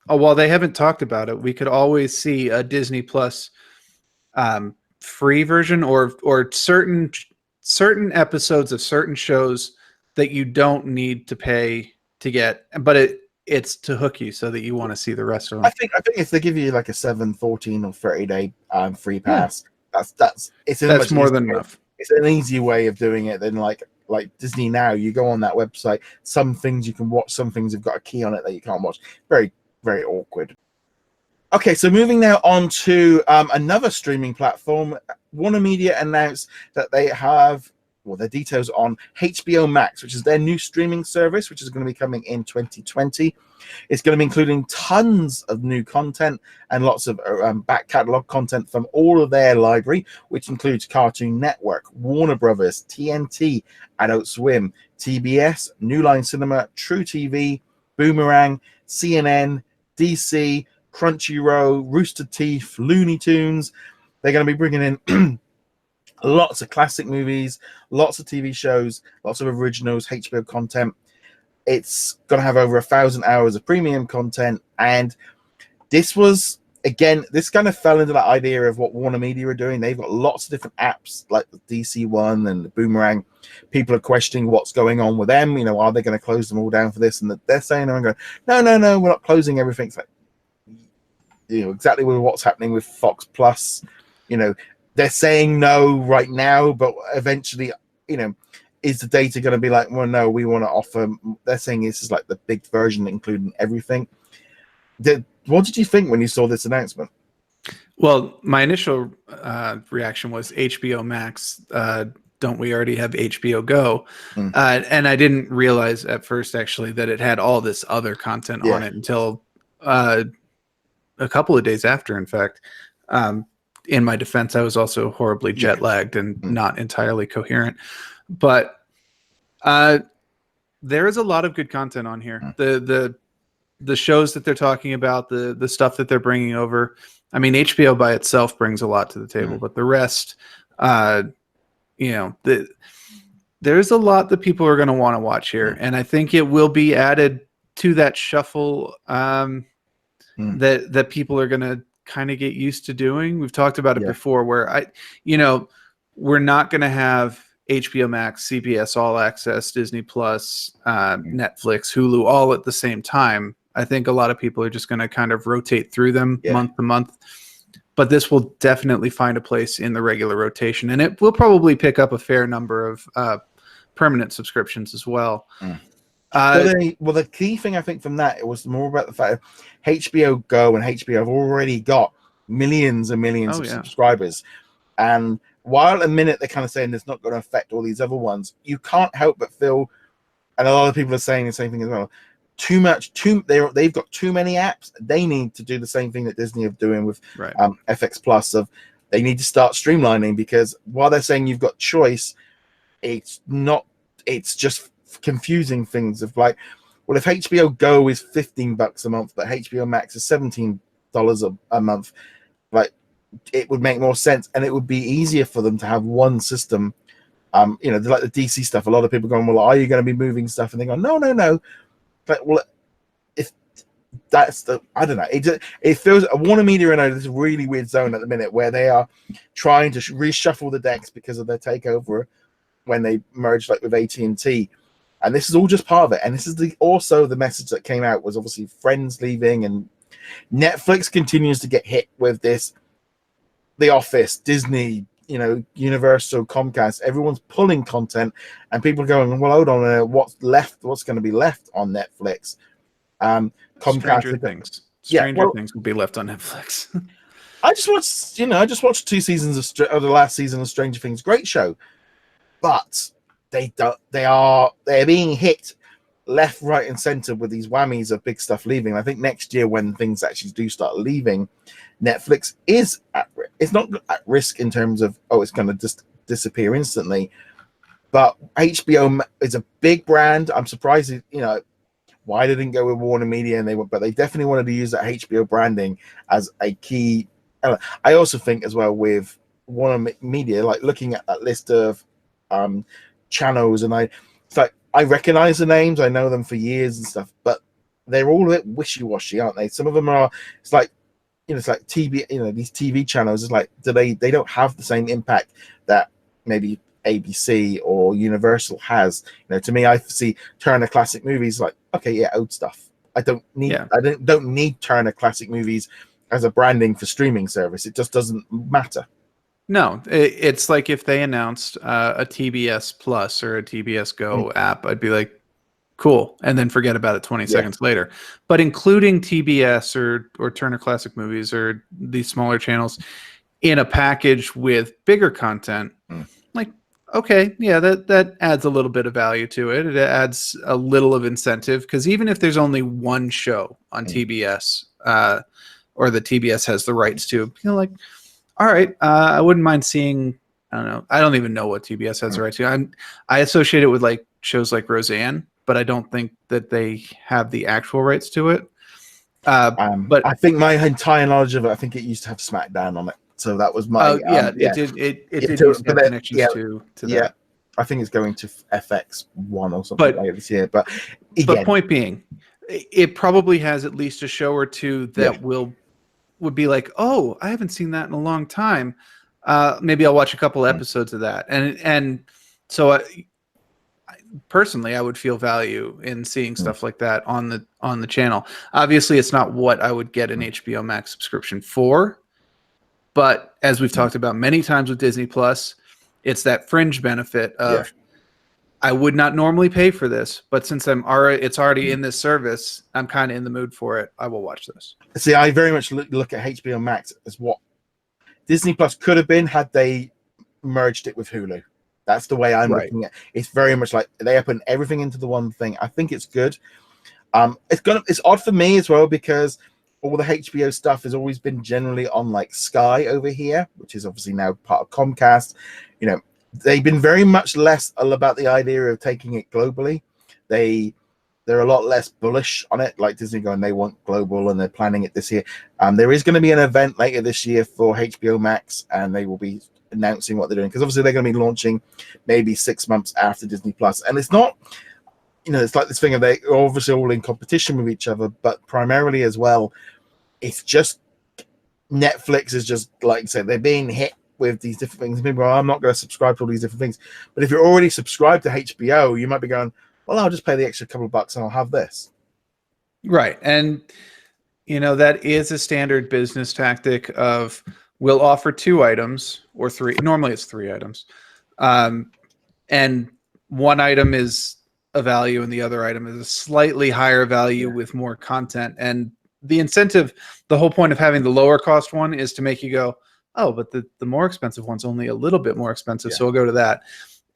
B: while they haven't talked about it, we could always see a Disney Plus free version or certain episodes of certain shows that you don't need to pay to get, but it's to hook you so that you want to see the rest of them.
A: I think if they give you like a 7, 14, or 30-day free pass,
B: that's more than enough.
A: It's an easy way of doing it than like Disney now. You go on that website, some things you can watch, some things have got a key on it that you can't watch. Very, very awkward. Okay, so moving now on to another streaming platform. WarnerMedia announced that they have their details on HBO Max, which is their new streaming service, which is going to be coming in 2020. It's going to be including tons of new content and lots of back catalog content from all of their library, which includes Cartoon Network, Warner Brothers, TNT, Adult Swim, TBS, New Line Cinema, True TV, Boomerang, CNN, DC, Crunchyroll, Rooster Teeth, Looney Tunes. They're going to be bringing in lots of classic movies, lots of TV shows, lots of originals, HBO content. It's going to have over 1,000 hours of premium content. And this was, again, this kind of fell into that idea of what WarnerMedia are doing. They've got lots of different apps like the DC one and the Boomerang. People are questioning what's going on with them. You know, are they going to close them all down for this? And they're saying, no, we're not closing everything. It's like, you know, exactly with what's happening with Fox Plus. You know, they're saying no right now, but eventually, you know, is the data going to be like, well, no, we want to offer. They're saying this is like the big version, including everything. What did you think when you saw this announcement?
B: Well, my initial reaction was HBO Max. Don't we already have HBO Go? And I didn't realize at first, actually, that it had all this other content on it until a couple of days after, in fact. In my defense, I was also horribly jet lagged and not entirely coherent. But there is a lot of good content on here. The shows that they're talking about, the stuff that they're bringing over. I mean, HBO by itself brings a lot to the table, but the rest, you know, there's a lot that people are going to want to watch here, and I think it will be added to that shuffle that people are going to kind of get used to doing. We've talked about it before, where we're not going to have HBO Max, CBS All Access, Disney Plus, Netflix, Hulu all at the same time. I think a lot of people are just going to kind of rotate through them month to month. But this will definitely find a place in the regular rotation, and it will probably pick up a fair number of permanent subscriptions as well.
A: The key thing I think from that, it was more about the fact that HBO Go and HBO have already got millions and millions of subscribers. And while at the minute they're kind of saying it's not going to affect all these other ones, you can't help but feel, and a lot of people are saying the same thing as well, they've got too many apps. They need to do the same thing that Disney are doing with FX Plus. Of they need to start streamlining, because while they're saying you've got choice, it's just confusing things of like, well, if HBO Go is $15 a month, but HBO Max is $17 a month, like, it would make more sense, and it would be easier for them to have one system. You know, like the DC stuff, a lot of people going, well, are you going to be moving stuff? And they go, no. But well, if that's the, I don't know, it feels WarnerMedia in this really weird zone at the minute where they are trying to reshuffle the decks because of their takeover when they merged like with AT&T. And this is all just part of it. And this is also the message that came out was obviously Friends leaving, and Netflix continues to get hit with this. The Office, Disney, you know, Universal, Comcast, everyone's pulling content, and people are going, well, hold on, what's going to be left on Netflix? Comcast,
B: Stranger Things will be left on Netflix.
A: I just watched 2 seasons of the last season of Stranger Things. Great show, but they're being hit left, right, and center with these whammies of big stuff leaving. I think next year, when things actually do start leaving, Netflix is it's not at risk in terms of it's going to just disappear instantly. But HBO is a big brand. I'm surprised, you know, why they didn't go with WarnerMedia, but they definitely wanted to use that HBO branding as a key element. I also think as well with WarnerMedia, like looking at that list of channels, and it's like I recognize the names, I know them for years and stuff, but they're all a bit wishy-washy, aren't they? Some of them are, it's like it's like TV, these TV channels is like, they don't have the same impact that maybe ABC or Universal has. To me, I see Turner Classic Movies like, okay, yeah, old stuff. I don't need Turner Classic Movies as a branding for streaming service. It just doesn't matter.
B: No, it's like if they announced a TBS Plus or a TBS Go app, I'd be like, cool, and then forget about it 20 seconds later. But including TBS or Turner Classic Movies or these smaller channels in a package with bigger content, like, okay, yeah, that adds a little bit of value to it. It adds a little of incentive, because even if there's only one show on TBS, or the TBS has the rights to, like, all right, I wouldn't mind seeing. I don't know. I don't even know what TBS has the rights to. I associate it with like shows like Roseanne, but I don't think that they have the actual rights to it. But
A: I think my entire knowledge of it, I think it used to have SmackDown on it, so that was my.
B: It did. It did used to have connections to that.
A: I think it's going to FX1 or something later this year. But again,
B: but point being, it probably has at least a show or two that would be like, oh, I haven't seen that in a long time. Maybe I'll watch a couple episodes of that. And so personally, I would feel value in seeing stuff like that on the channel. Obviously, it's not what I would get an HBO Max subscription for, but as we've talked about many times with Disney Plus, it's that fringe benefit of I would not normally pay for this, but since it's already in this service, I'm kind of in the mood for it. I will watch this.
A: See, I very much look at HBO Max as what Disney Plus could have been had they merged it with Hulu. That's the way I'm looking at it. It's very much like they are putting everything into the one thing. I think it's good. It's odd for me as well, because all the HBO stuff has always been generally on like Sky over here, which is obviously now part of Comcast. They've been very much less about the idea of taking it globally. They're a lot less bullish on it, like Disney going, they want global and they're planning it this year. There is going to be an event later this year for HBO Max, and they will be announcing what they're doing, because obviously they're going to be launching maybe 6 months after Disney Plus. And it's not, it's like this thing of they're obviously all in competition with each other, but primarily as well, it's just Netflix is just, like you said, they're being hit with these different things. People go, I'm not going to subscribe to all these different things. But if you're already subscribed to HBO, you might be going, well, I'll just pay the extra couple of bucks and I'll have this.
B: Right. And, that is a standard business tactic of we'll offer 2 items or 3. Normally it's 3 items. And one item is a value and the other item is a slightly higher value with more content. And the incentive, the whole point of having the lower cost one is to make you go, oh, but the more expensive one's only a little bit more expensive, so we'll go to that.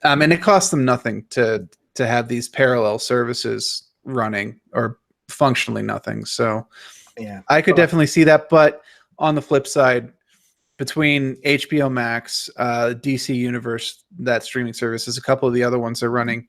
B: And it costs them nothing to have these parallel services running, or functionally nothing. So I could definitely see that. But on the flip side, between HBO Max, DC Universe, that streaming service, a couple of the other ones they're running,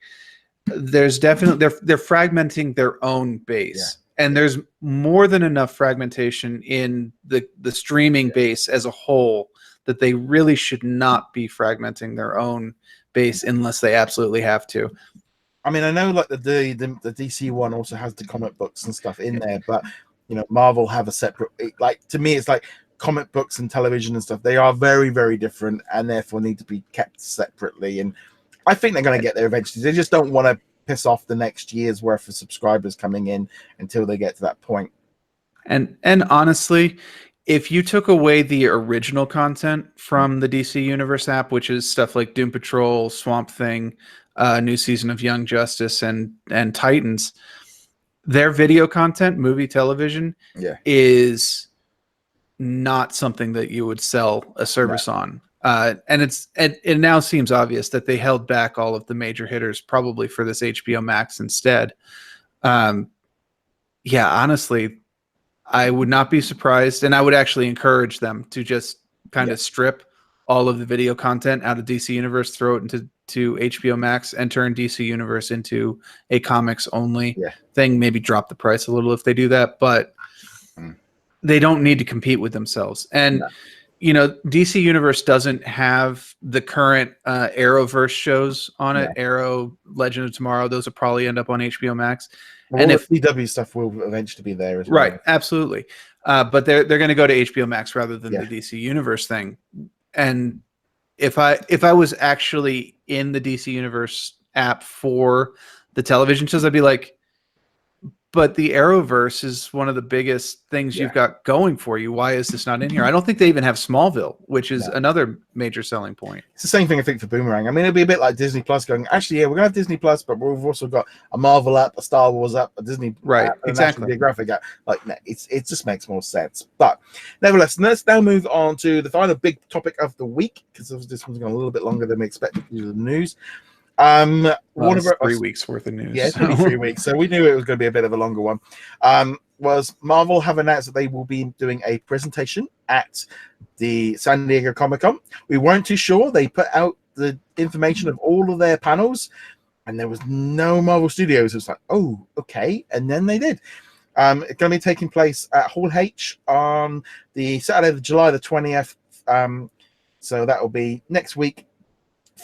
B: there's definitely they're fragmenting their own base. And there's more than enough fragmentation in the streaming base as a whole that they really should not be fragmenting their own base unless they absolutely have to.
A: I mean, I know like the DC one also has the comic books and stuff in there, but Marvel have a separate. Like, to me, it's like comic books and television and stuff. They are very, very different, and therefore need to be kept separately. And I think they're going to get there eventually. They just don't want to piss off the next year's worth of subscribers coming in until they get to that point.
B: And honestly, if you took away the original content from the DC Universe app, which is stuff like Doom Patrol, Swamp Thing, new season of Young Justice, and Titans, their video content, movie, television, is not something that you would sell a service on. And it now seems obvious that they held back all of the major hitters probably for this HBO Max instead. Honestly, I would not be surprised, and I would actually encourage them to just kind of strip all of the video content out of DC Universe, throw it into HBO Max, and turn DC Universe into a comics only thing. Maybe drop the price a little if they do that, but they don't need to compete with themselves. And DC Universe doesn't have the current Arrowverse shows on it. Arrow, Legend of Tomorrow, those will probably end up on HBO Max.
A: Well, and if CW stuff will eventually be there as well.
B: Right, absolutely. But they're going to go to HBO Max rather than the DC Universe thing. And if I was actually in the DC Universe app for the television shows, I'd be like, but the Arrowverse is one of the biggest things you've got going for you. Why is this not in here? I don't think they even have Smallville, which is another major selling point.
A: It's the same thing, I think, for Boomerang. I mean, it'll be a bit like Disney Plus going, actually, we're going to have Disney Plus, but we've also got a Marvel app, a Star Wars app, a Disney app,
B: exactly.
A: a Geographic app. Like, no, it just makes more sense. But nevertheless, let's now move on to the final big topic of the week, because this one's gone a little bit longer than we expected to do the news.
B: One of 3 weeks worth of news.
A: Yeah, it's only 3 weeks, so we knew it was going to be a bit of a longer one. Was Marvel have announced that they will be doing a presentation at the San Diego Comic-Con. We weren't too sure. They put out the information of all of their panels, and there was no Marvel Studios. It was like, oh, okay, and then they did. It's going to be taking place at Hall H on the Saturday, July the 20th. So that will be next week.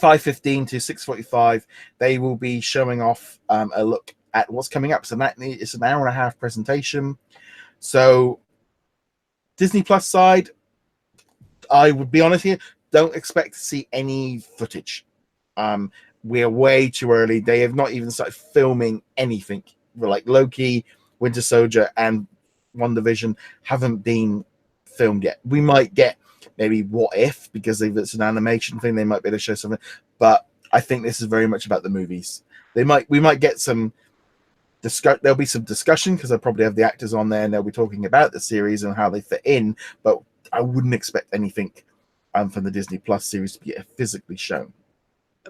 A: 5:15 to 6:45, they will be showing off a look at what's coming up. So it's an hour and a half presentation. So Disney Plus side, I would be honest here, don't expect to see any footage. We're way too early. They have not even started filming anything. Like Loki, Winter Soldier, and WandaVision haven't been filmed yet. We might get maybe What If, because if it's an animation thing, they might be able to show something. But I think this is very much about the movies. We might get some there'll be some discussion, because they'll probably have the actors on there and they'll be talking about the series and how they fit in. But I wouldn't expect anything from the Disney Plus series to be physically shown.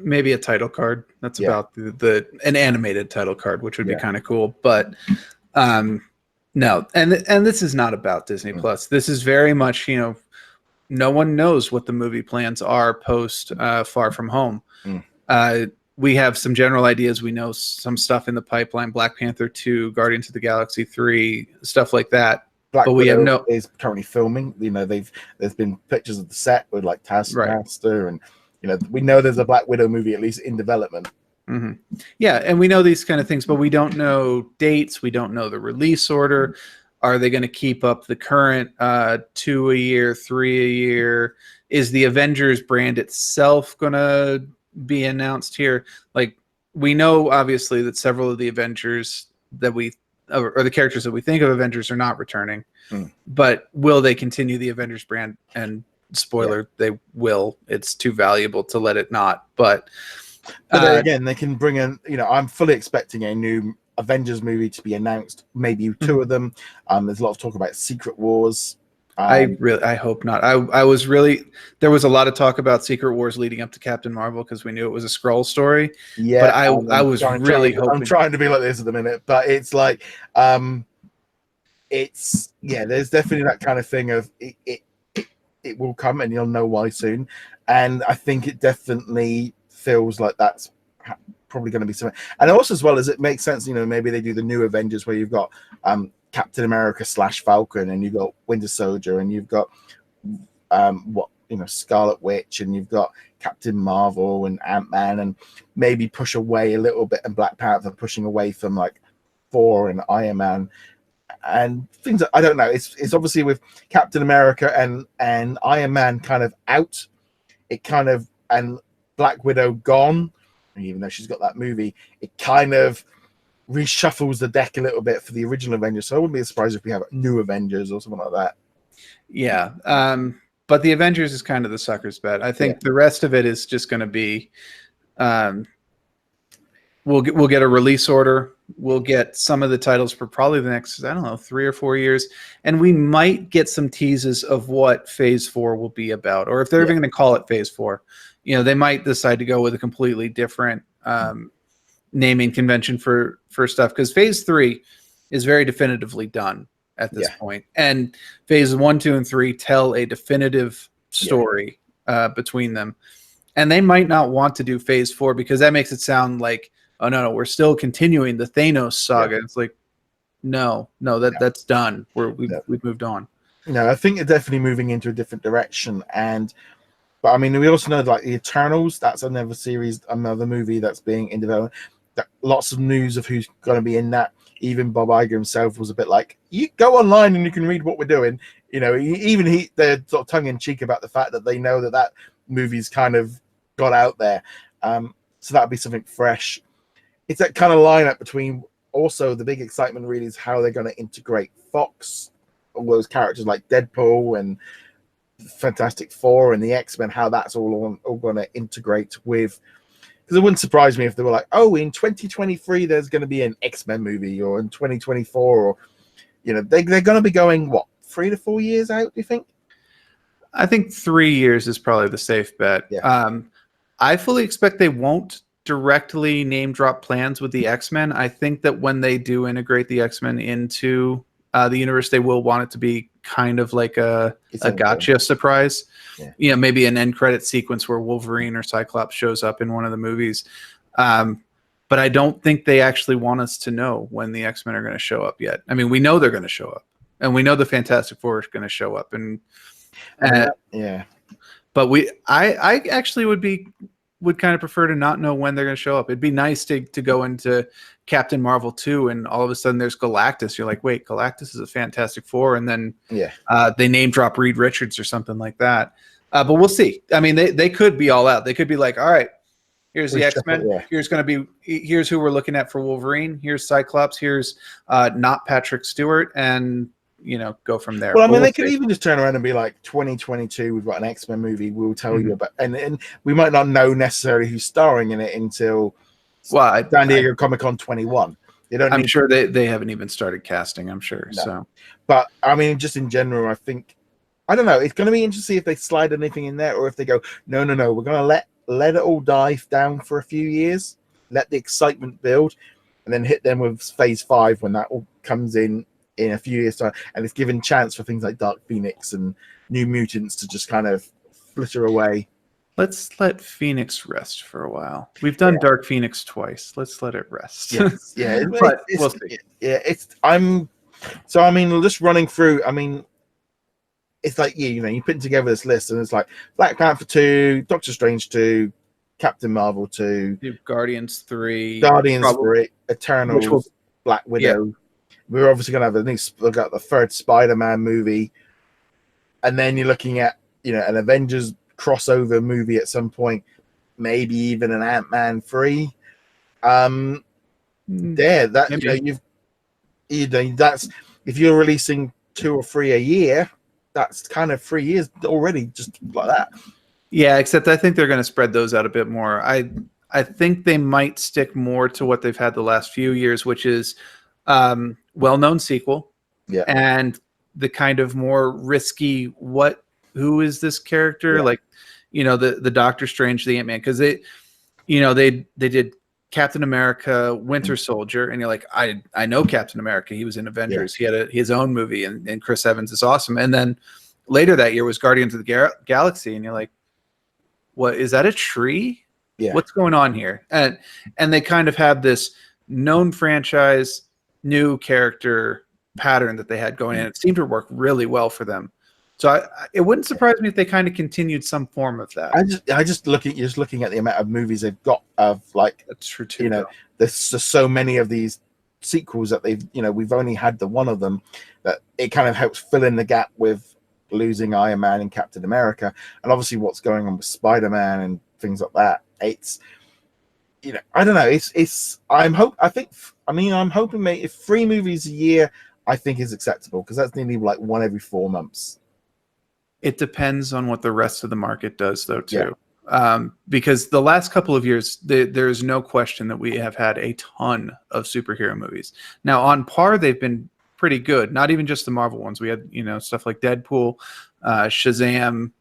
B: Maybe a title card. That's about an animated title card, which would be kind of cool. But no, and this is not about Disney Plus. This is very much, no one knows what the movie plans are post Far From Home. We have some general ideas. We know some stuff in the pipeline: Black Panther 2, Guardians of the Galaxy 3, stuff like that.
A: But we have is currently filming. There's been pictures of the set with like Taskmaster, and we know there's a Black Widow movie at least in development.
B: Yeah, and we know these kind of things, but we don't know dates. We don't know the release order. Are they going to keep up the current 2 a year, 3 a year? Is the Avengers brand itself going to be announced here? Like, we know obviously that several of the Avengers that or the characters that we think of Avengers are not returning, but will they continue the Avengers brand? And spoiler, they will. It's too valuable to let it not. But
A: again, they can bring in, I'm fully expecting a new Avengers movie to be announced, maybe 2 of them. There's a lot of talk about Secret Wars.
B: I hope not. There was a lot of talk about Secret Wars leading up to Captain Marvel, because we knew it was a Skrull story.
A: Yeah,
B: but I was really hoping.
A: I'm trying to be like this at the minute, but it's like, there's definitely that kind of thing of it will come, and you'll know why soon. And I think it definitely feels like that's probably going to be something. And also, as well as it makes sense, maybe they do the new Avengers where you've got Captain America / Falcon, and you've got Winter Soldier, and you've got Scarlet Witch, and you've got Captain Marvel and Ant-Man, and maybe push away a little bit, and Black Panther pushing away from like Thor and Iron Man and things. I don't know. It's obviously with Captain America and Iron Man kind of out, and Black Widow gone, even though she's got that movie, it kind of reshuffles the deck a little bit for the original Avengers. So I wouldn't be surprised if we have new Avengers or something like that.
B: Yeah. But the Avengers is kind of the sucker's bet. I think the rest of it is just going to be, we'll get a release order. We'll get some of the titles for probably the next, 3 or 4 years. And we might get some teases of what Phase 4 will be about, or if they're even going to call it Phase 4. They might decide to go with a completely different naming convention for stuff, because Phase 3 is very definitively done at this point. And Phase 1, 2, and 3 tell a definitive story between them. And they might not want to do Phase 4, because that makes it sound like, oh, no, we're still continuing the Thanos saga. It's like, no, that's done. We've moved on.
A: I think they're definitely moving into a different direction. But I mean, we also know like the Eternals. That's another series, another movie that's being in development. Lots of news of who's going to be in that. Even Bob Iger himself was a bit like, "You go online and you can read what we're doing." They're sort of tongue in cheek about the fact that they know that movie's kind of got out there. So that'd be something fresh. It's that kind of lineup between. Also, the big excitement really is how they're going to integrate Fox, all those characters like Deadpool and Fantastic Four and the X-Men, how that's all going to integrate with. Because it wouldn't surprise me if they were like, oh, in 2023 there's going to be an X-Men movie, or in 2024, or they're going to be going what, 3 to 4 years out, do you think?
B: I think 3 years is probably the safe bet.
A: Yeah.
B: I fully expect they won't directly name drop plans with the X-Men. I think that when they do integrate the X-Men into the universe, they will want it to be kind of like a gotcha surprise. Yeah. Maybe an end credit sequence where Wolverine or Cyclops shows up in one of the movies. But I don't think they actually want us to know when the X-Men are going to show up yet. I mean, we know they're going to show up, and we know the Fantastic Four is going to show up, but I actually would kind of prefer to not know when they're going to show up. It'd be nice to go into Captain Marvel 2 and all of a sudden there's Galactus. You're like, wait, Galactus is a Fantastic Four, and then they name drop Reed Richards or something like that. But we'll see. I mean, they could be all out. They could be like, all right, here's the X-Men. Yeah. Here's who we're looking at for Wolverine. Here's Cyclops. Here's not Patrick Stewart, and go from there.
A: Well, I mean, they could even just turn around and be like, 2022, we've got an X-Men movie. We'll tell you about, and we might not know necessarily who's starring in it until San Diego Comic-Con 21.
B: I'm sure they haven't even started casting. I'm sure. No. So,
A: but I mean, just in general, I think, I don't know. It's going to be interesting if they slide anything in there, or if they go, no, we're going to let it all die down for a few years, let the excitement build, and then hit them with Phase 5 when that all comes in a few years' time, and it's given chance for things like Dark Phoenix and New Mutants to just kind of flitter away.
B: Let's let Phoenix rest for a while. We've done Dark Phoenix twice. Let's let it rest.
A: Yes. Yeah,
B: but we'll see.
A: Yeah, just running through. I mean, it's like you put together this list, and it's like Black Panther 2, Doctor Strange 2, Captain Marvel 2,
B: Guardians 3,
A: Eternals, Black Widow. Yeah. We're obviously going to have look at the third Spider-Man movie, and then you're looking at an Avengers crossover movie at some point, maybe even an Ant-Man 3. That's if you're releasing 2 or 3 a year, that's kind of 3 years already, just like that.
B: Yeah, except I think they're going to spread those out a bit more. I think they might stick more to what they've had the last few years, which is well-known sequel, and the kind of more risky who is this character, like the Doctor Strange, the Ant-Man, because they did Captain America, Winter Soldier, and you're like, I know Captain America, he was in Avengers, he had his own movie, and Chris Evans is awesome. And then later that year was Guardians of the Galaxy, and you're like, what is that, a tree? What's going on here? And they kind of have this known franchise, new character pattern that they had going in. It seemed to work really well for them. So it wouldn't surprise me if they kind of continued some form of that. Looking at the amount of movies they've got of
A: that's true too. There's just so many of these sequels that we've only had the one of them, that it kind of helps fill in the gap with losing Iron Man and Captain America, and obviously what's going on with Spider-Man and things like that. It's I don't know. I'm hoping, mate, if 3 movies a year, I think is acceptable, because that's nearly like 1 every 4 months.
B: It depends on what the rest of the market does, though, too. Because the last couple of years, there's no question that we have had a ton of superhero movies. Now, on par, they've been pretty good. Not even just the Marvel ones. We had stuff like Deadpool, Shazam,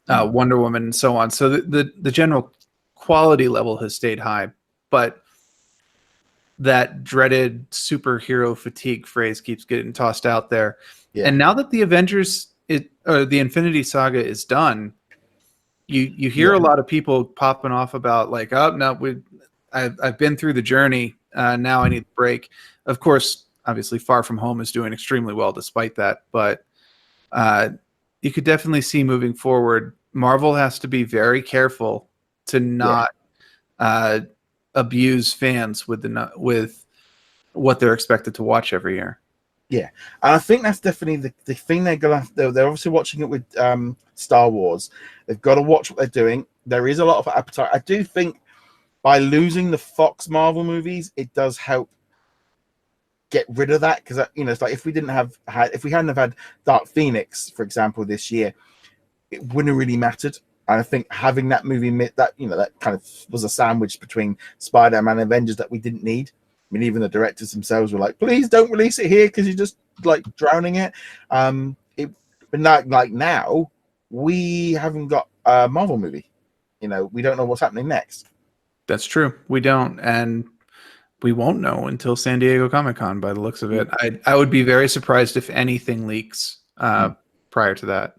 B: Wonder Woman, and so on. So the general quality level has stayed high, but that dreaded superhero fatigue phrase keeps getting tossed out there. And now that the Avengers the Infinity Saga is done, you hear a lot of people popping off about like, oh no, I've been through the journey, now I need a break. Of course, obviously Far From Home is doing extremely well despite that, but You could definitely see moving forward, Marvel has to be very careful to not abuse fans with what they're expected to watch every year.
A: Yeah, and I think that's definitely the thing they're gonna have. They're obviously watching it with Star Wars. They've got to watch what they're doing. There is a lot of appetite. I do think by losing the Fox Marvel movies, it does help get rid of that, because it's like if we hadn't have had Dark Phoenix, for example, this year, it wouldn't have really mattered. And I think having that movie, that kind of was a sandwich between Spider-Man and Avengers that we didn't need. I mean, even the directors themselves were like, "Please don't release it here because you're just like drowning it." But like now, we haven't got a Marvel movie. We don't know what's happening next.
B: That's true. We don't, and we won't know until San Diego Comic-Con by the looks of it. I would be very surprised if anything leaks prior to that.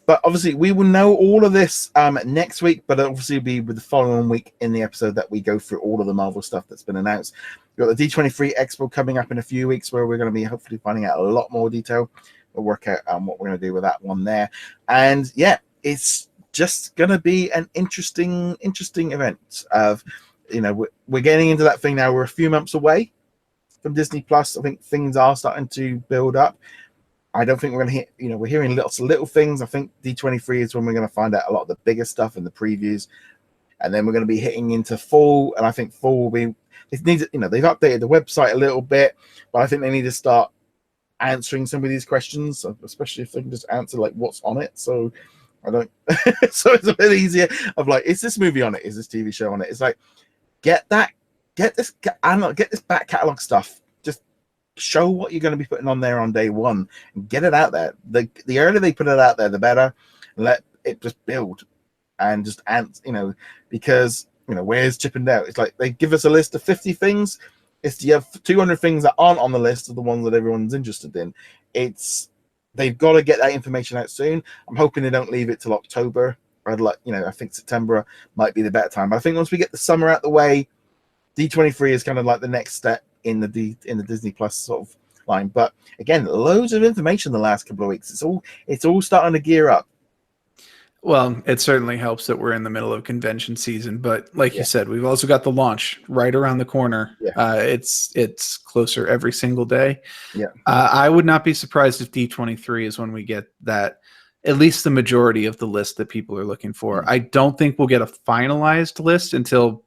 A: But obviously, we will know all of this next week, but obviously it'll be with the following week in the episode that we go through all of the Marvel stuff that's been announced. We've got the D23 Expo coming up in a few weeks where we're going to be hopefully finding out a lot more detail. We'll work out what we're going to do with that one there. And yeah, it's just going to be an interesting event of, we're getting into that thing now. We're a few months away from Disney Plus. I think things are starting to build up. I don't think we're going to hit, we're hearing little things. I think D23 is when we're going to find out a lot of the bigger stuff in the previews. And then we're going to be hitting into fall. And I think fall will be, they've updated the website a little bit, but I think they need to start answering some of these questions, especially if they can just answer like what's on it. So so it's a bit easier of like, is this movie on it? Is this TV show on it? It's like, get this back catalog stuff. Show what you're going to be putting on there on day one and get it out there. The earlier they put it out there, the better. Let it just build and just because where's Chip and Dale? It's like they give us a list of 50 things. It's you have 200 things that aren't on the list of the ones that everyone's interested in. They've got to get that information out soon. I'm hoping they don't leave it till October. I think September might be the better time. But I think once we get the summer out the way, D23 is kind of like the next step in the Disney Plus sort of line. But again, loads of information the last couple of weeks. It's all starting to gear up.
B: Well, it certainly helps that we're in the middle of convention season, but like you said, we've also got the launch right around the corner. It's closer every single day. I would not be surprised if D23 is when we get that, at least the majority of the list that people are looking for. I don't think we'll get a finalized list until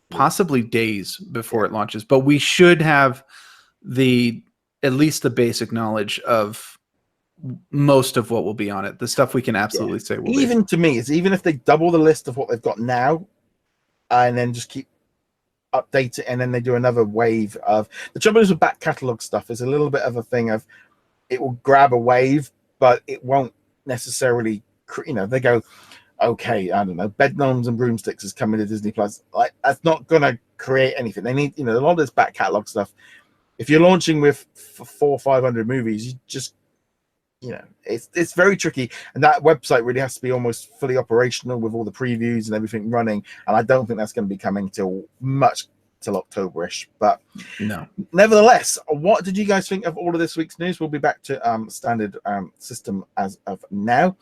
B: possibly days before it launches, but we should have at least the basic knowledge of most of what will be on it. The stuff we can absolutely say will
A: be. To me, it's even if they double the list of what they've got now and then just keep update it, and then they do another wave of the trouble is with back catalog stuff is a little bit of a thing of it will grab a wave, but it won't necessarily they go, okay, I don't know, Bedknobs and Broomsticks is coming to Disney Plus. Like, that's not gonna create anything. They need, a lot of this back catalog stuff. If you're launching with 400 or 500 movies, you just, it's very tricky. And that website really has to be almost fully operational with all the previews and everything running. And I don't think that's going to be coming till October-ish. But
B: no,
A: nevertheless, what did you guys think of all of this week's news? We'll be back to standard system as of now.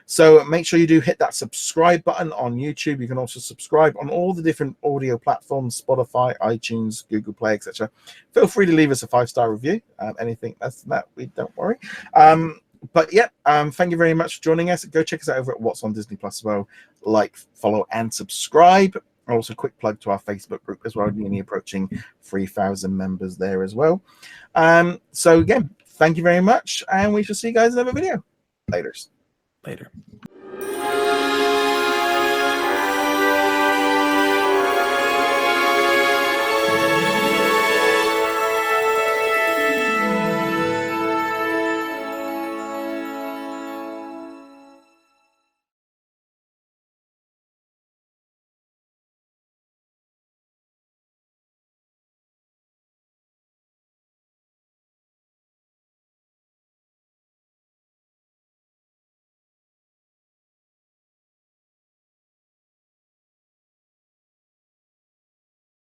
A: So make sure you do hit that subscribe button on YouTube. You can also subscribe on all the different audio platforms, Spotify, iTunes, Google Play, etc. Feel free to leave us a 5-star review. Anything less than that, we don't worry. But yeah, thank you very much for joining us. Go check us out over at What's on Disney Plus as well. Like, follow, and subscribe. Also, quick plug to our Facebook group as well. Nearly approaching 3,000 members there as well. So again, thank you very much, and we shall see you guys in another video. Later.